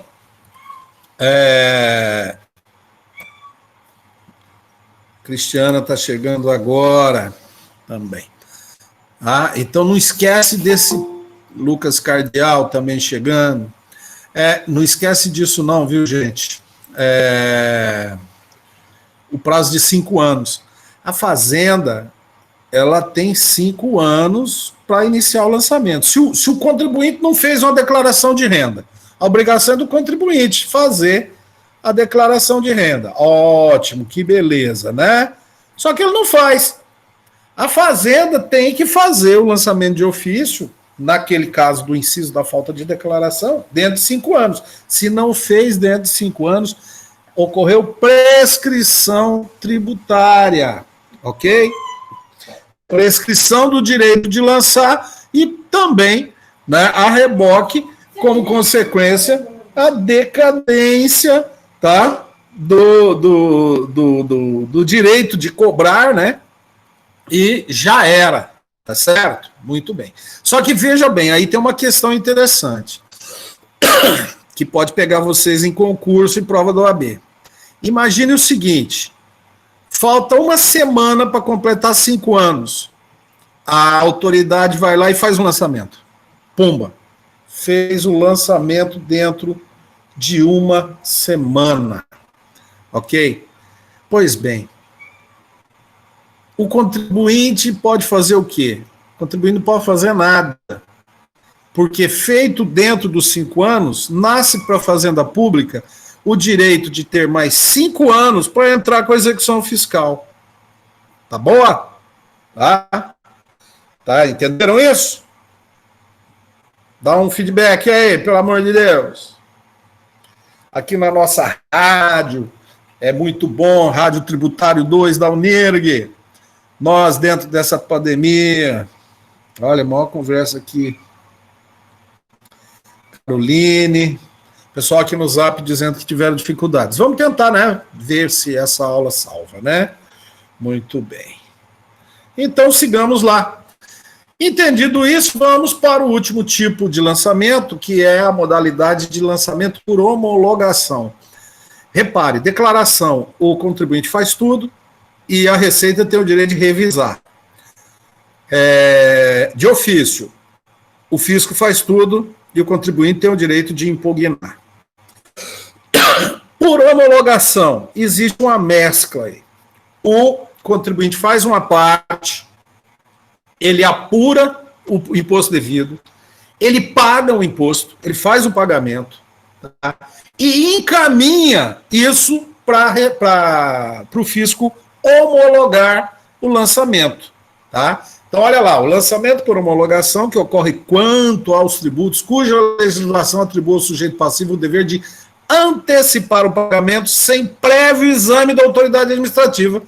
Cristiana está chegando agora também. Então não esquece desse Lucas Cardial também chegando. Não esquece disso não, viu, gente? O prazo de 5 anos. A Fazenda, ela tem 5 anos para iniciar o lançamento. Se o contribuinte não fez uma declaração de renda, a obrigação é do contribuinte fazer a declaração de renda. Ótimo, que beleza, né? Só que ele não faz. A Fazenda tem que fazer o lançamento de ofício, naquele caso do inciso da falta de declaração, dentro de 5 anos. Se não fez dentro de 5 anos, ocorreu prescrição tributária, ok? Prescrição do direito de lançar e também, né, a reboque, como consequência, a decadência, tá, do direito de cobrar, né, e já era, tá certo? Muito bem. Só que veja bem, aí tem uma questão interessante, que pode pegar vocês em concurso e prova da OAB. Imagine o seguinte, falta uma semana para completar 5 anos. A autoridade vai lá e faz um lançamento. Pumba. Fez o lançamento dentro de uma semana. Ok? Pois bem. O contribuinte pode fazer o quê? O contribuinte não pode fazer nada. Porque feito dentro dos 5 anos, nasce para a Fazenda Pública o direito de ter mais 5 anos para entrar com a execução fiscal. Tá boa? Tá? Entenderam isso? Dá um feedback aí, pelo amor de Deus. Aqui na nossa rádio, é muito bom, Rádio Tributário 2 da Unirg. Nós, dentro dessa pandemia, olha, maior conversa aqui. Caroline, pessoal aqui no Zap dizendo que tiveram dificuldades. Vamos tentar, né, ver se essa aula salva, né? Muito bem. Então, sigamos lá. Entendido isso, vamos para o último tipo de lançamento, que é a modalidade de lançamento por homologação. Repare, declaração, o contribuinte faz tudo e a Receita tem o direito de revisar. De ofício, o fisco faz tudo e o contribuinte tem o direito de impugnar. Por homologação, existe uma mescla aí. O contribuinte faz uma parte, ele apura o imposto devido, ele paga o imposto, ele faz o pagamento, tá? E encaminha isso para o fisco homologar o lançamento. Tá? Então, olha lá, o lançamento por homologação, que ocorre quanto aos tributos, cuja legislação atribui ao sujeito passivo o dever de antecipar o pagamento sem prévio exame da autoridade administrativa,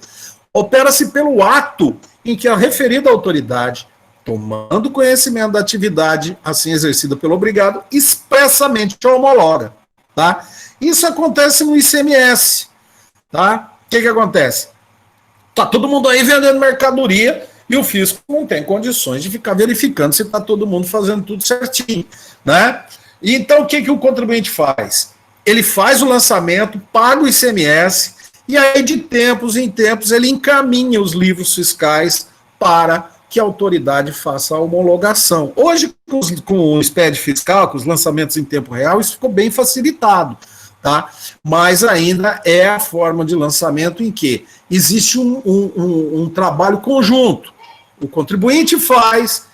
opera-se pelo ato em que a referida autoridade, tomando conhecimento da atividade assim exercida pelo obrigado, expressamente homologa. Tá? Isso acontece no ICMS. Tá? O que acontece? Tá todo mundo aí vendendo mercadoria e o fisco não tem condições de ficar verificando se está todo mundo fazendo tudo certinho, né? E então o que o contribuinte faz? Ele faz o lançamento, paga o ICMS, e aí de tempos em tempos ele encaminha os livros fiscais para que a autoridade faça a homologação. Hoje, com o SPED fiscal, com os lançamentos em tempo real, isso ficou bem facilitado, tá? Mas ainda é a forma de lançamento em que existe um trabalho conjunto. O contribuinte faz,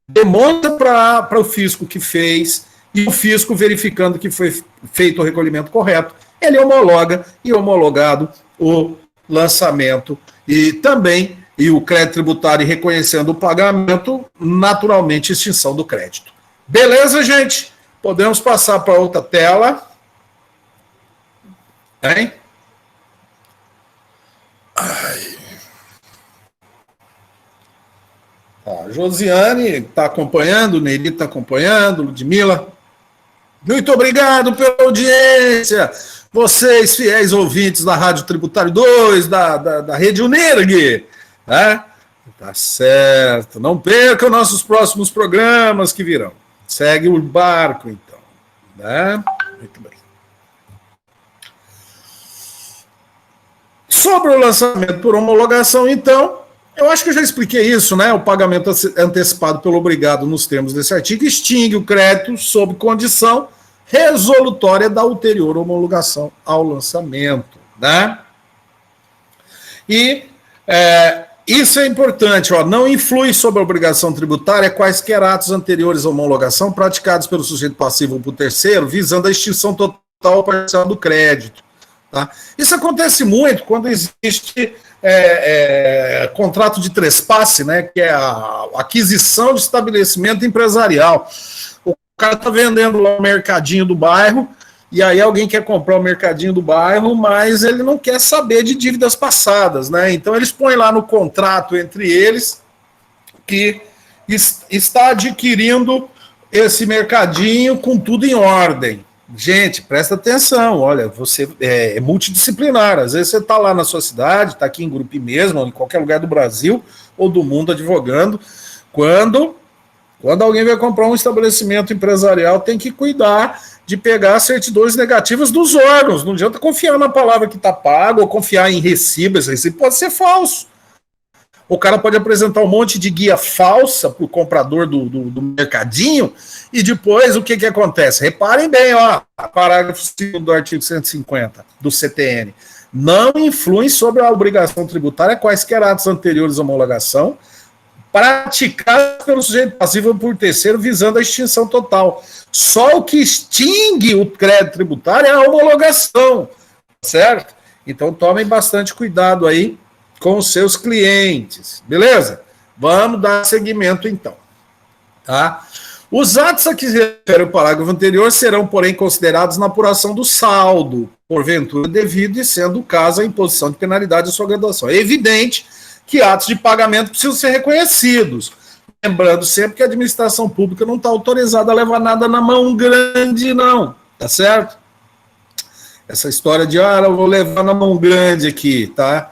demonstra para o fisco que fez, e o fisco, verificando que foi feito o recolhimento correto, ele homologa, e homologado o lançamento, e também, e o crédito tributário reconhecendo o pagamento, naturalmente, extinção do crédito. Beleza, gente? Podemos passar para outra tela. Hein? Ai. Tá, Josiane está acompanhando, Nery está acompanhando, Ludmila. Muito obrigado pela audiência. Vocês, fiéis ouvintes da Rádio Tributário 2, da Rede Unirg, né? Tá certo. Não percam nossos próximos programas que virão. Segue o barco, então. Né? Muito bem. Sobre o lançamento por homologação, então, eu acho que eu já expliquei isso, né? O pagamento antecipado pelo obrigado nos termos desse artigo extingue o crédito sob condição resolutória da ulterior homologação ao lançamento, né? E isso é importante, ó, não influi sobre a obrigação tributária quaisquer atos anteriores à homologação praticados pelo sujeito passivo ou por terceiro, visando a extinção total ou parcial do crédito. Tá? Isso acontece muito quando existe contrato de trespasse, né, que é a aquisição de estabelecimento empresarial. O cara está vendendo lá o mercadinho do bairro, e aí alguém quer comprar o mercadinho do bairro, mas ele não quer saber de dívidas passadas, né? Então eles põem lá no contrato entre eles que está adquirindo esse mercadinho com tudo em ordem. Gente, presta atenção, olha, você é multidisciplinar, às vezes você está lá na sua cidade, está aqui em Grupi mesmo, ou em qualquer lugar do Brasil ou do mundo advogando, quando alguém vai comprar um estabelecimento empresarial, tem que cuidar de pegar certidões negativas dos órgãos, não adianta confiar na palavra que está pago, ou confiar em recibo, esse recibo pode ser falso. O cara pode apresentar um monte de guia falsa para o comprador do mercadinho, e depois o que acontece? Reparem bem, ó, parágrafo 2º do artigo 150 do CTN. Não influem sobre a obrigação tributária quaisquer atos anteriores à homologação, praticados pelo sujeito passivo ou por terceiro, visando a extinção total. Só o que extingue o crédito tributário é a homologação, certo? Então tomem bastante cuidado aí com os seus clientes, beleza? Vamos dar seguimento, então. Tá? Os atos a que se refere o parágrafo anterior serão, porém, considerados na apuração do saldo, porventura devido, e sendo o caso a imposição de penalidade e sua graduação. É evidente que atos de pagamento precisam ser reconhecidos. Lembrando sempre que a administração pública não está autorizada a levar nada na mão grande, não. Tá certo? Essa história de, eu vou levar na mão grande aqui, tá?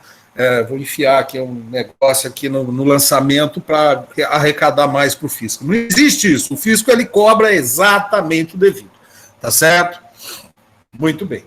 Vou enfiar aqui um negócio aqui no lançamento para arrecadar mais para o fisco. Não existe isso. O fisco, ele cobra exatamente o devido. Tá certo? Muito bem.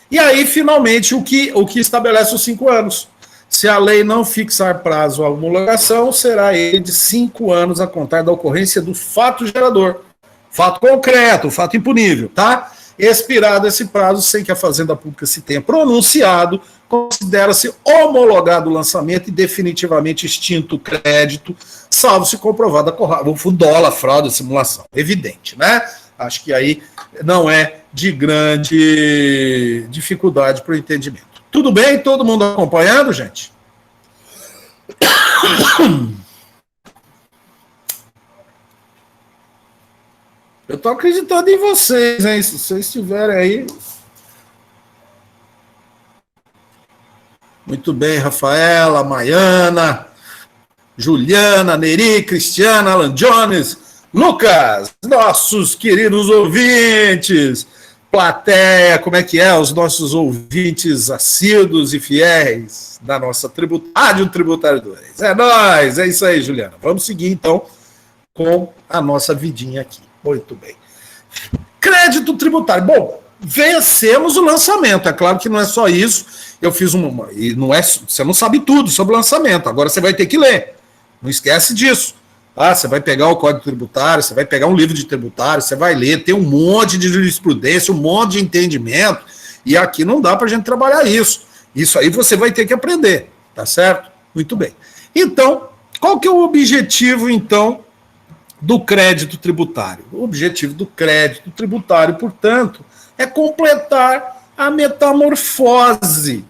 E aí, finalmente, o que estabelece os 5 anos. Se a lei não fixar prazo à homologação, será ele de 5 anos a contar da ocorrência do fato gerador. Fato concreto, fato impunível, tá? Expirado esse prazo sem que a Fazenda Pública se tenha pronunciado, considera-se homologado o lançamento e definitivamente extinto o crédito, salvo se comprovada o dolo, fraude, simulação. Evidente, né? Acho que aí não é de grande dificuldade para o entendimento. Tudo bem? Todo mundo acompanhando, gente? Eu estou acreditando em vocês, hein? Se vocês estiverem aí. Muito bem, Rafaela, Maiana, Juliana, Nery, Cristiana, Alan Jones, Lucas, nossos queridos ouvintes. plateia, como é que é, os nossos ouvintes assíduos e fiéis da nossa Rádio Tributário 2. É nóis, é isso aí, Juliana. Vamos seguir, então, com a nossa vidinha aqui. Muito bem. Crédito tributário. Bom, vencemos o lançamento. É claro que não é só isso. Eu fiz uma... E não é, você não sabe tudo sobre o lançamento. Agora você vai ter que ler. Não esquece disso. Ah, você vai pegar o Código Tributário, você vai pegar um livro de tributário, você vai ler, tem um monte de jurisprudência, um monte de entendimento, e aqui não dá para a gente trabalhar isso. Isso aí você vai ter que aprender, tá certo? Muito bem. Então, qual que é o objetivo, então, do crédito tributário? O objetivo do crédito tributário, portanto, é completar a metamorfose,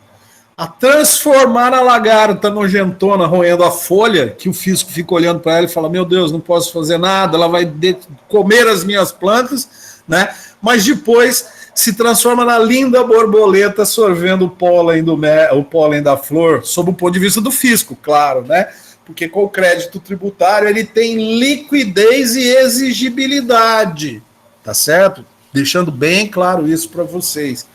a transformar a lagarta nojentona roendo a folha, que o fisco fica olhando para ela e fala, meu Deus, não posso fazer nada, ela vai comer as minhas plantas, né? Mas depois se transforma na linda borboleta sorvendo o pólen da flor, sob o ponto de vista do fisco, claro, né? Porque com o crédito tributário ele tem liquidez e exigibilidade, tá certo? Deixando bem claro isso para vocês.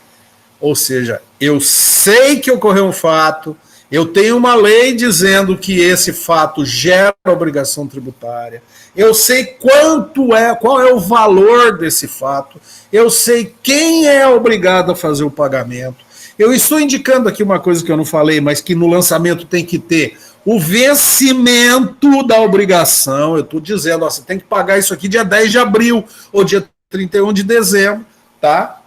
Ou seja, eu sei que ocorreu um fato, eu tenho uma lei dizendo que esse fato gera obrigação tributária, eu sei qual é o valor desse fato, eu sei quem é obrigado a fazer o pagamento. Eu estou indicando aqui uma coisa que eu não falei, mas que no lançamento tem que ter o vencimento da obrigação. Eu estou dizendo, ó, você tem que pagar isso aqui dia 10 de abril ou dia 31 de dezembro, tá?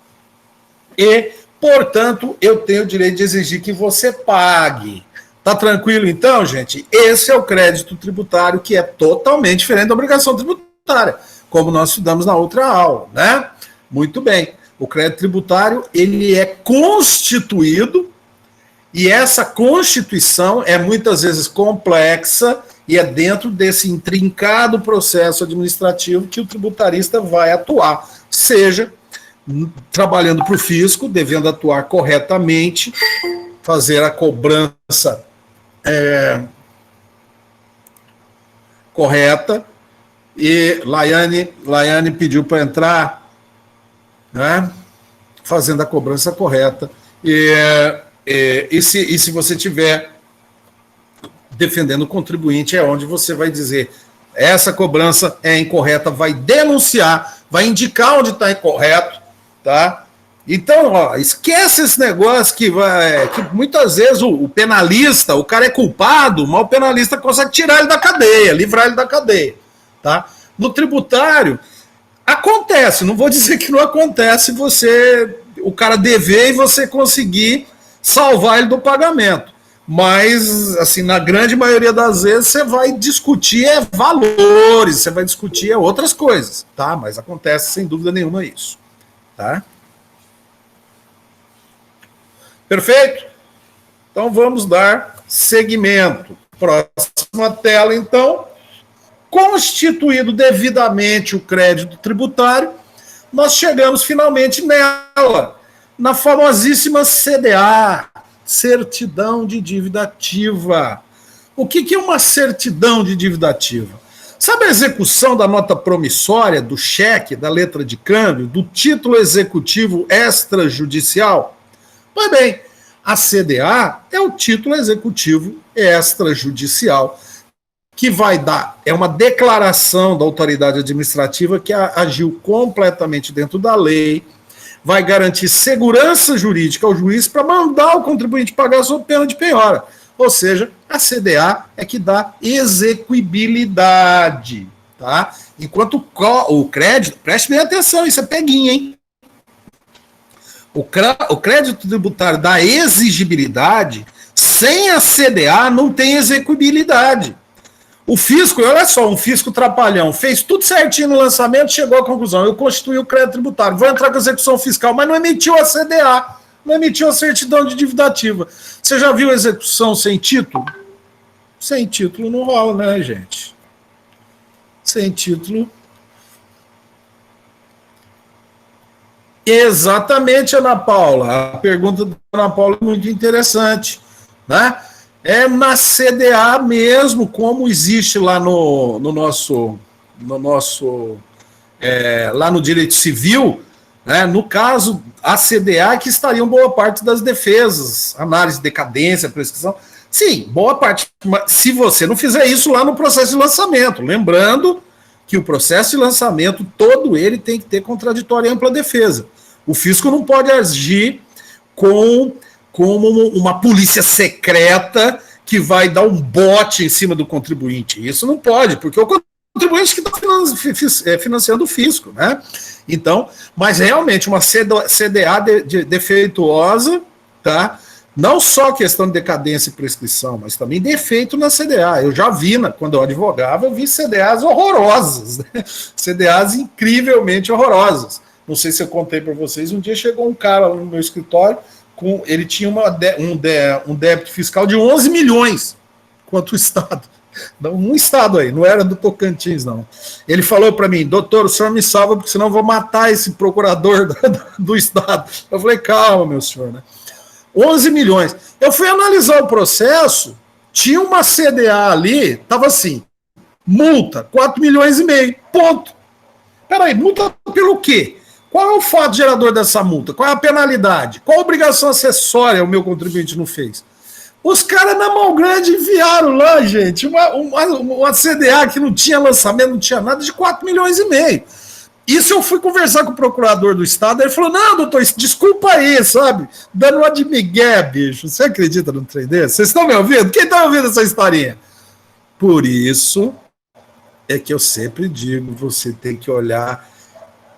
E portanto, eu tenho o direito de exigir que você pague. Tá tranquilo, então, gente? Esse é o crédito tributário, que é totalmente diferente da obrigação tributária, como nós estudamos na outra aula, né? Muito bem. O crédito tributário, ele é constituído, e essa constituição é muitas vezes complexa, e é dentro desse intrincado processo administrativo que o tributarista vai atuar, seja trabalhando para o fisco, devendo atuar corretamente, fazer a cobrança correta, e Laiane pediu para entrar, né, fazendo a cobrança correta, e se você tiver defendendo o contribuinte, é onde você vai dizer, essa cobrança é incorreta, vai denunciar, vai indicar onde está incorreto, tá? Então, ó, esquece esse negócio que muitas vezes o penalista, o cara é culpado, mas o penalista consegue tirar ele da cadeia, livrar ele da cadeia, tá? No tributário, acontece, não vou dizer que não acontece o cara dever e você conseguir salvar ele do pagamento, mas, assim, na grande maioria das vezes você vai discutir valores, você vai discutir outras coisas, tá? Mas acontece sem dúvida nenhuma isso. Tá? Perfeito? Então vamos dar seguimento. Próxima tela, então. Constituído devidamente o crédito tributário, nós chegamos finalmente nela, na famosíssima CDA, Certidão de Dívida Ativa. O que é uma certidão de dívida ativa? Sabe a execução da nota promissória, do cheque, da letra de câmbio, do título executivo extrajudicial? Pois bem, a CDA é o título executivo extrajudicial, que vai dar, é uma declaração da autoridade administrativa que agiu completamente dentro da lei, vai garantir segurança jurídica ao juiz para mandar o contribuinte pagar a sua pena de penhora. Ou seja, a CDA é que dá execuibilidade, tá? Enquanto o crédito, preste bem atenção, isso é peguinha, hein? O crédito tributário dá exigibilidade, sem a CDA não tem execuibilidade. O fisco, olha só, um fisco trapalhão, fez tudo certinho no lançamento, chegou à conclusão, eu constituí o crédito tributário, vou entrar com a execução fiscal, mas não emitiu a CDA, não emitiu a certidão de dívida ativa. Você já viu execução sem título? Sem título não rola, né, gente? Sem título. Exatamente, Ana Paula. A pergunta da Ana Paula é muito interessante, né? É na CDA mesmo, como existe lá no nosso lá no direito civil, né? No caso, a CDA que estariam boa parte das defesas, análise de decadência, prescrição. Sim, boa parte. Se você não fizer isso lá no processo de lançamento, lembrando que o processo de lançamento, todo ele tem que ter contraditória e ampla defesa. O fisco não pode agir como uma polícia secreta que vai dar um bote em cima do contribuinte. Isso não pode, porque o contribuinte que está financiando o fisco, né? Então, mas realmente uma CDA defeituosa, tá? Não só questão de decadência e prescrição, mas também defeito na CDA. Eu já vi, quando eu advogava, eu vi CDAs horrorosas, né? CDAs incrivelmente horrorosas. Não sei se eu contei para vocês, um dia chegou um cara no meu escritório, ele tinha um débito fiscal de 11 milhões quanto o Estado. Um Estado aí, não era do Tocantins, não. Ele falou para mim, doutor, o senhor me salva, porque senão eu vou matar esse procurador do Estado. Eu falei, calma, meu senhor, né? 11 milhões. Eu fui analisar o processo, tinha uma CDA ali, estava assim, multa, 4 milhões e meio, ponto. Peraí, multa pelo quê? Qual é o fato gerador dessa multa? Qual é a penalidade? Qual a obrigação acessória o meu contribuinte não fez? Os caras na mão grande enviaram lá, gente, uma CDA que não tinha lançamento, não tinha nada, de 4 milhões e meio. Isso eu fui conversar com o procurador do Estado, ele falou, não, doutor, desculpa aí, sabe? Dando uma de migué, bicho. Você acredita num trem desse? Vocês estão me ouvindo? Quem está ouvindo essa historinha? Por isso é que eu sempre digo, você tem que olhar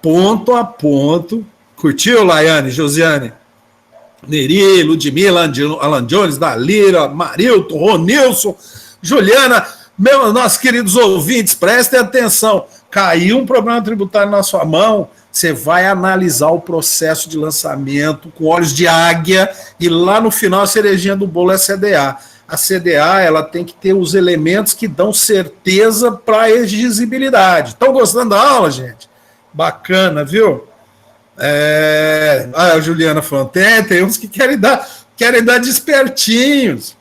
ponto a ponto. Curtiu, Laiane, Josiane? Neri, Ludmila, Alan Jones, Dalira, Marilton, Ronilson, Juliana, nossos queridos ouvintes, prestem atenção. Caiu um problema tributário na sua mão, você vai analisar o processo de lançamento com olhos de águia e lá no final a cerejinha do bolo é a CDA. A CDA ela tem que ter os elementos que dão certeza para a exigibilidade. Estão gostando da aula, gente? Bacana, viu? A Juliana falando, tem uns que querem dar despertinhos.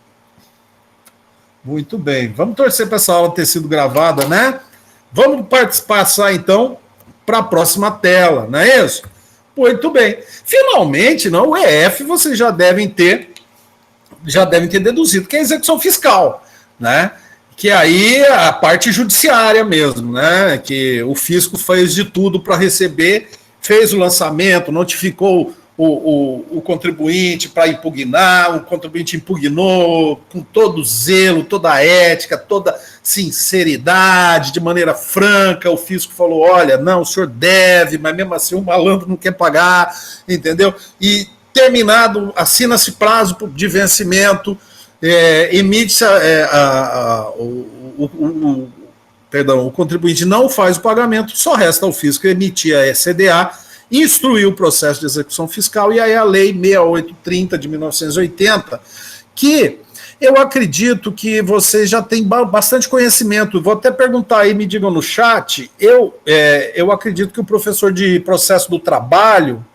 Muito bem, vamos torcer para essa aula ter sido gravada, né? Vamos passar, então, para a próxima tela, não é isso? Muito bem. Finalmente, o EF vocês já devem ter deduzido que é a execução fiscal, né? Que aí é a parte judiciária mesmo, né? Que o fisco fez de tudo para receber, fez o lançamento, notificou o contribuinte para impugnar, o contribuinte impugnou com todo zelo, toda a ética, toda sinceridade, de maneira franca, o fisco falou, olha, não, o senhor deve, mas mesmo assim o malandro não quer pagar, entendeu? E terminado, assina-se prazo de vencimento, emite-se o contribuinte não faz o pagamento, só resta ao fisco emitir a CDA, instruir o processo de execução fiscal, e aí a Lei 6830 de 1980, que eu acredito que vocês já têm bastante conhecimento. Vou até perguntar aí, me digam no chat, eu acredito que o professor de processo do trabalho,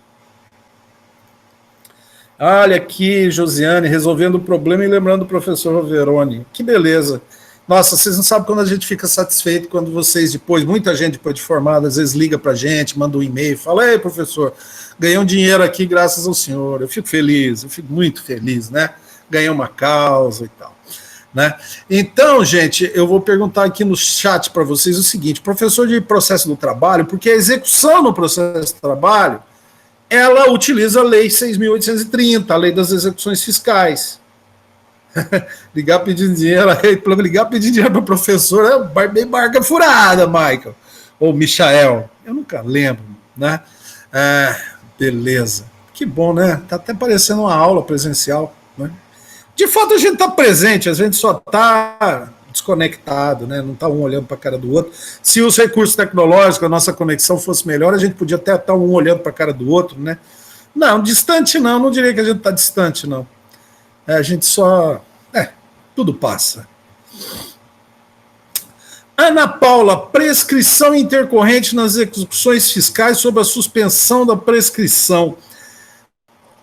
olha aqui, Josiane, resolvendo o problema e lembrando o professor Roveroni, que beleza. Nossa, vocês não sabem quando a gente fica satisfeito, quando vocês depois, muita gente depois de formada, às vezes liga para a gente, manda um e-mail, fala, ei, professor, ganhei um dinheiro aqui graças ao senhor, eu fico feliz, eu fico muito feliz, né? Ganhei uma causa e tal, né? Então, gente, eu vou perguntar aqui no chat para vocês o seguinte, professor de processo do trabalho, porque a execução no processo do trabalho, ela utiliza a Lei 6.830, a Lei das Execuções Fiscais. Ligar pedindo dinheiro, ligar pedindo dinheiro para o professor é bem marca furada, Michael. Ou Michael, eu nunca lembro, né? Beleza. Que bom, né? Tá até parecendo uma aula presencial, né? De fato, a gente está presente, a gente só está desconectado, né? Não está um olhando para a cara do outro. Se os recursos tecnológicos, a nossa conexão fosse melhor, a gente podia até estar um olhando para a cara do outro, né? Não, distante não diria que a gente está distante, não. A gente só... tudo passa. Ana Paula, prescrição intercorrente nas execuções fiscais sob a suspensão da prescrição.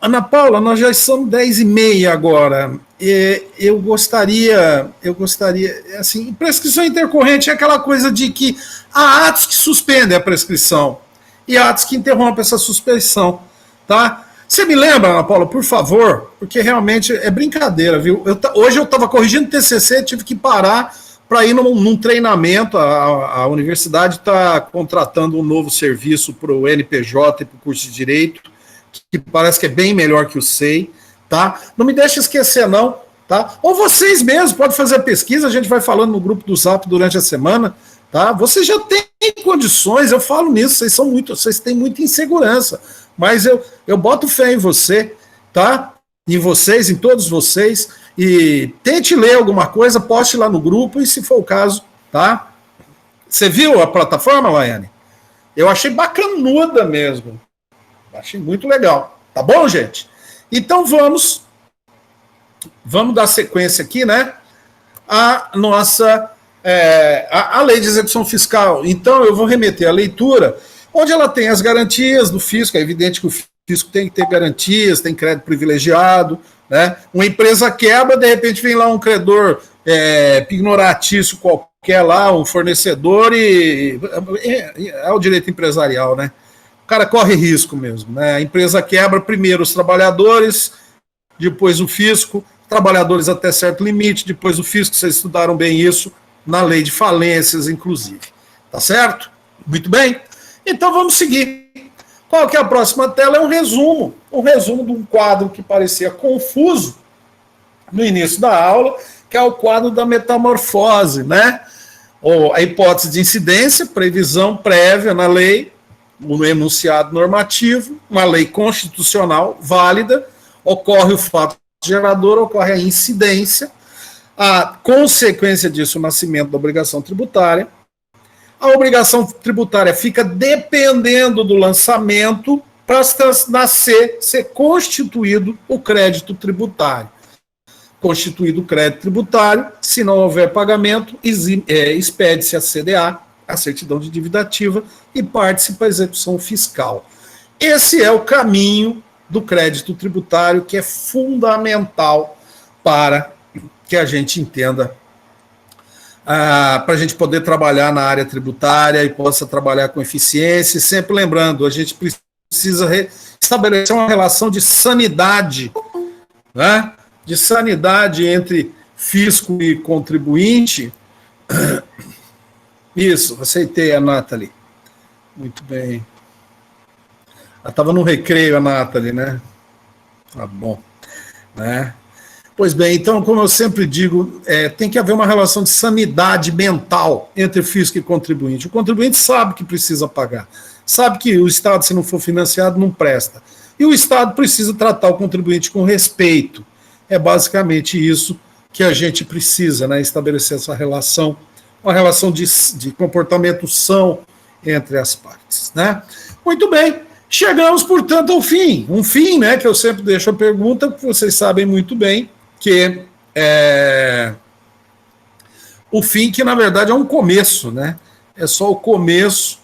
Ana Paula, nós já somos 10h30 agora. Eu gostaria, assim, prescrição intercorrente é aquela coisa de que há atos que suspendem a prescrição. e atos que interrompem essa suspensão, tá? Você me lembra, Ana Paula, por favor, porque realmente é brincadeira, viu? Hoje eu estava corrigindo TCC, tive que parar para ir num treinamento. A universidade está contratando um novo serviço para o NPJ e para o curso de Direito, que parece que é bem melhor que o SEI, tá? Não me deixe esquecer, não, tá? Ou vocês mesmos podem fazer a pesquisa, a gente vai falando no grupo do Zap durante a semana, tá? Vocês já têm condições, eu falo nisso, vocês têm muita insegurança, mas eu boto fé em você, tá? Em vocês, em todos vocês, e tente ler alguma coisa, poste lá no grupo, e se for o caso, tá? Você viu a plataforma, Laiane? Eu achei bacanuda mesmo. Achei muito legal. Tá bom, gente? Então vamos dar sequência aqui, né? A nossa a lei de execução fiscal. Então eu vou remeter à leitura, onde ela tem as garantias do fisco. É evidente que o fisco tem que ter garantias, tem crédito privilegiado, né? Uma empresa quebra, de repente vem lá um credor pignoratício qualquer lá, um fornecedor, e é o direito empresarial, né? O cara corre risco mesmo, né? A empresa quebra primeiro os trabalhadores, depois o fisco, trabalhadores até certo limite, depois o fisco. Vocês estudaram bem isso na lei de falências, inclusive. Tá certo? Muito bem. Então vamos seguir. Qual que é a próxima tela? É um resumo de um quadro que parecia confuso no início da aula, que é o quadro da metamorfose, né? Ou a hipótese de incidência, previsão prévia na lei, no enunciado normativo, uma lei constitucional válida, ocorre o fato gerador, ocorre a incidência, a consequência disso, o nascimento da obrigação tributária. A obrigação tributária fica dependendo do lançamento para ser constituído o crédito tributário. Constituído o crédito tributário, se não houver pagamento, expede-se a CDA, a certidão de dívida ativa, e parte-se para a execução fiscal. Esse é o caminho do crédito tributário, que é fundamental para que a gente entenda, para a gente poder trabalhar na área tributária e possa trabalhar com eficiência. E sempre lembrando, a gente precisa estabelecer uma relação de sanidade, né? De sanidade entre fisco e contribuinte. Isso, aceitei a Nathalie. Muito bem. Ela estava no recreio, a Nathalie, né? Tá bom. Né? Pois bem, então, como eu sempre digo, tem que haver uma relação de sanidade mental entre fisco e contribuinte. O contribuinte sabe que precisa pagar, sabe que o Estado, se não for financiado, não presta. E o Estado precisa tratar o contribuinte com respeito. É basicamente isso que a gente precisa, né? Estabelecer essa relação, uma relação de comportamento são entre as partes, né? Muito bem, chegamos, portanto, ao fim. Um fim, né, que eu sempre deixo a pergunta, que vocês sabem muito bem, que é o fim, que na verdade é um começo, né? É só o começo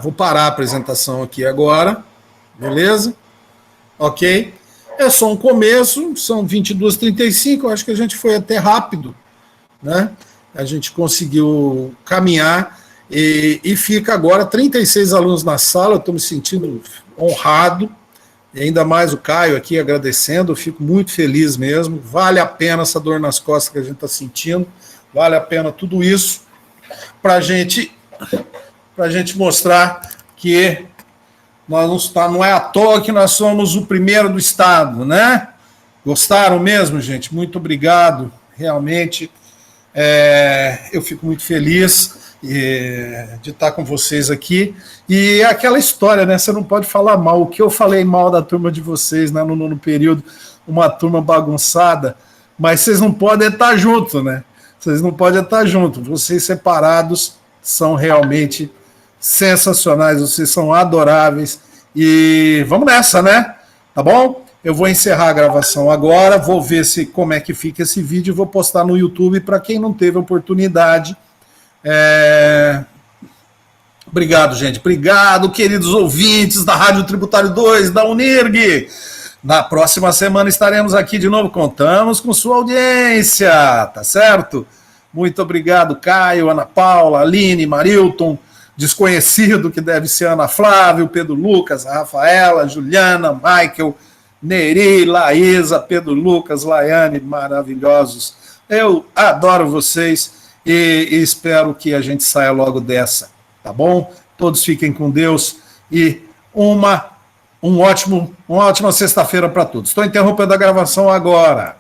Vou parar a apresentação aqui agora, beleza? Ok? É só um começo, são 22h35, eu acho que a gente foi até rápido, né? A gente conseguiu caminhar e fica agora 36 alunos na sala. Eu estou me sentindo honrado, e ainda mais o Caio aqui agradecendo. Eu fico muito feliz mesmo. Vale a pena essa dor nas costas que a gente está sentindo, vale a pena tudo isso para a gente mostrar que não é à toa que nós somos o primeiro do estado, né? Gostaram mesmo, gente? Muito obrigado, realmente. Eu fico muito feliz de estar com vocês aqui. E é aquela história, né? Você não pode falar mal. O que eu falei mal da turma de vocês, né, no período, uma turma bagunçada, mas vocês não podem estar juntos, né? Vocês não podem estar juntos. Vocês separados são realmente sensacionais, vocês são adoráveis. E vamos nessa, né? Tá bom? Eu vou encerrar a gravação agora, vou ver como é que fica esse vídeo e vou postar no YouTube para quem não teve oportunidade. Obrigado, gente. Obrigado, queridos ouvintes da Rádio Tributário 2, da Unirg. Na próxima semana estaremos aqui de novo. Contamos com sua audiência, tá certo? Muito obrigado, Caio, Ana Paula, Aline, Marilton, desconhecido, que deve ser Ana Flávia, o Pedro Lucas, a Rafaela, a Juliana, Michael, Neri, Laísa, Pedro Lucas, Laiane, maravilhosos. Eu adoro vocês e espero que a gente saia logo dessa, tá bom? Todos fiquem com Deus e uma ótima sexta-feira para todos. Estou interrompendo a gravação agora.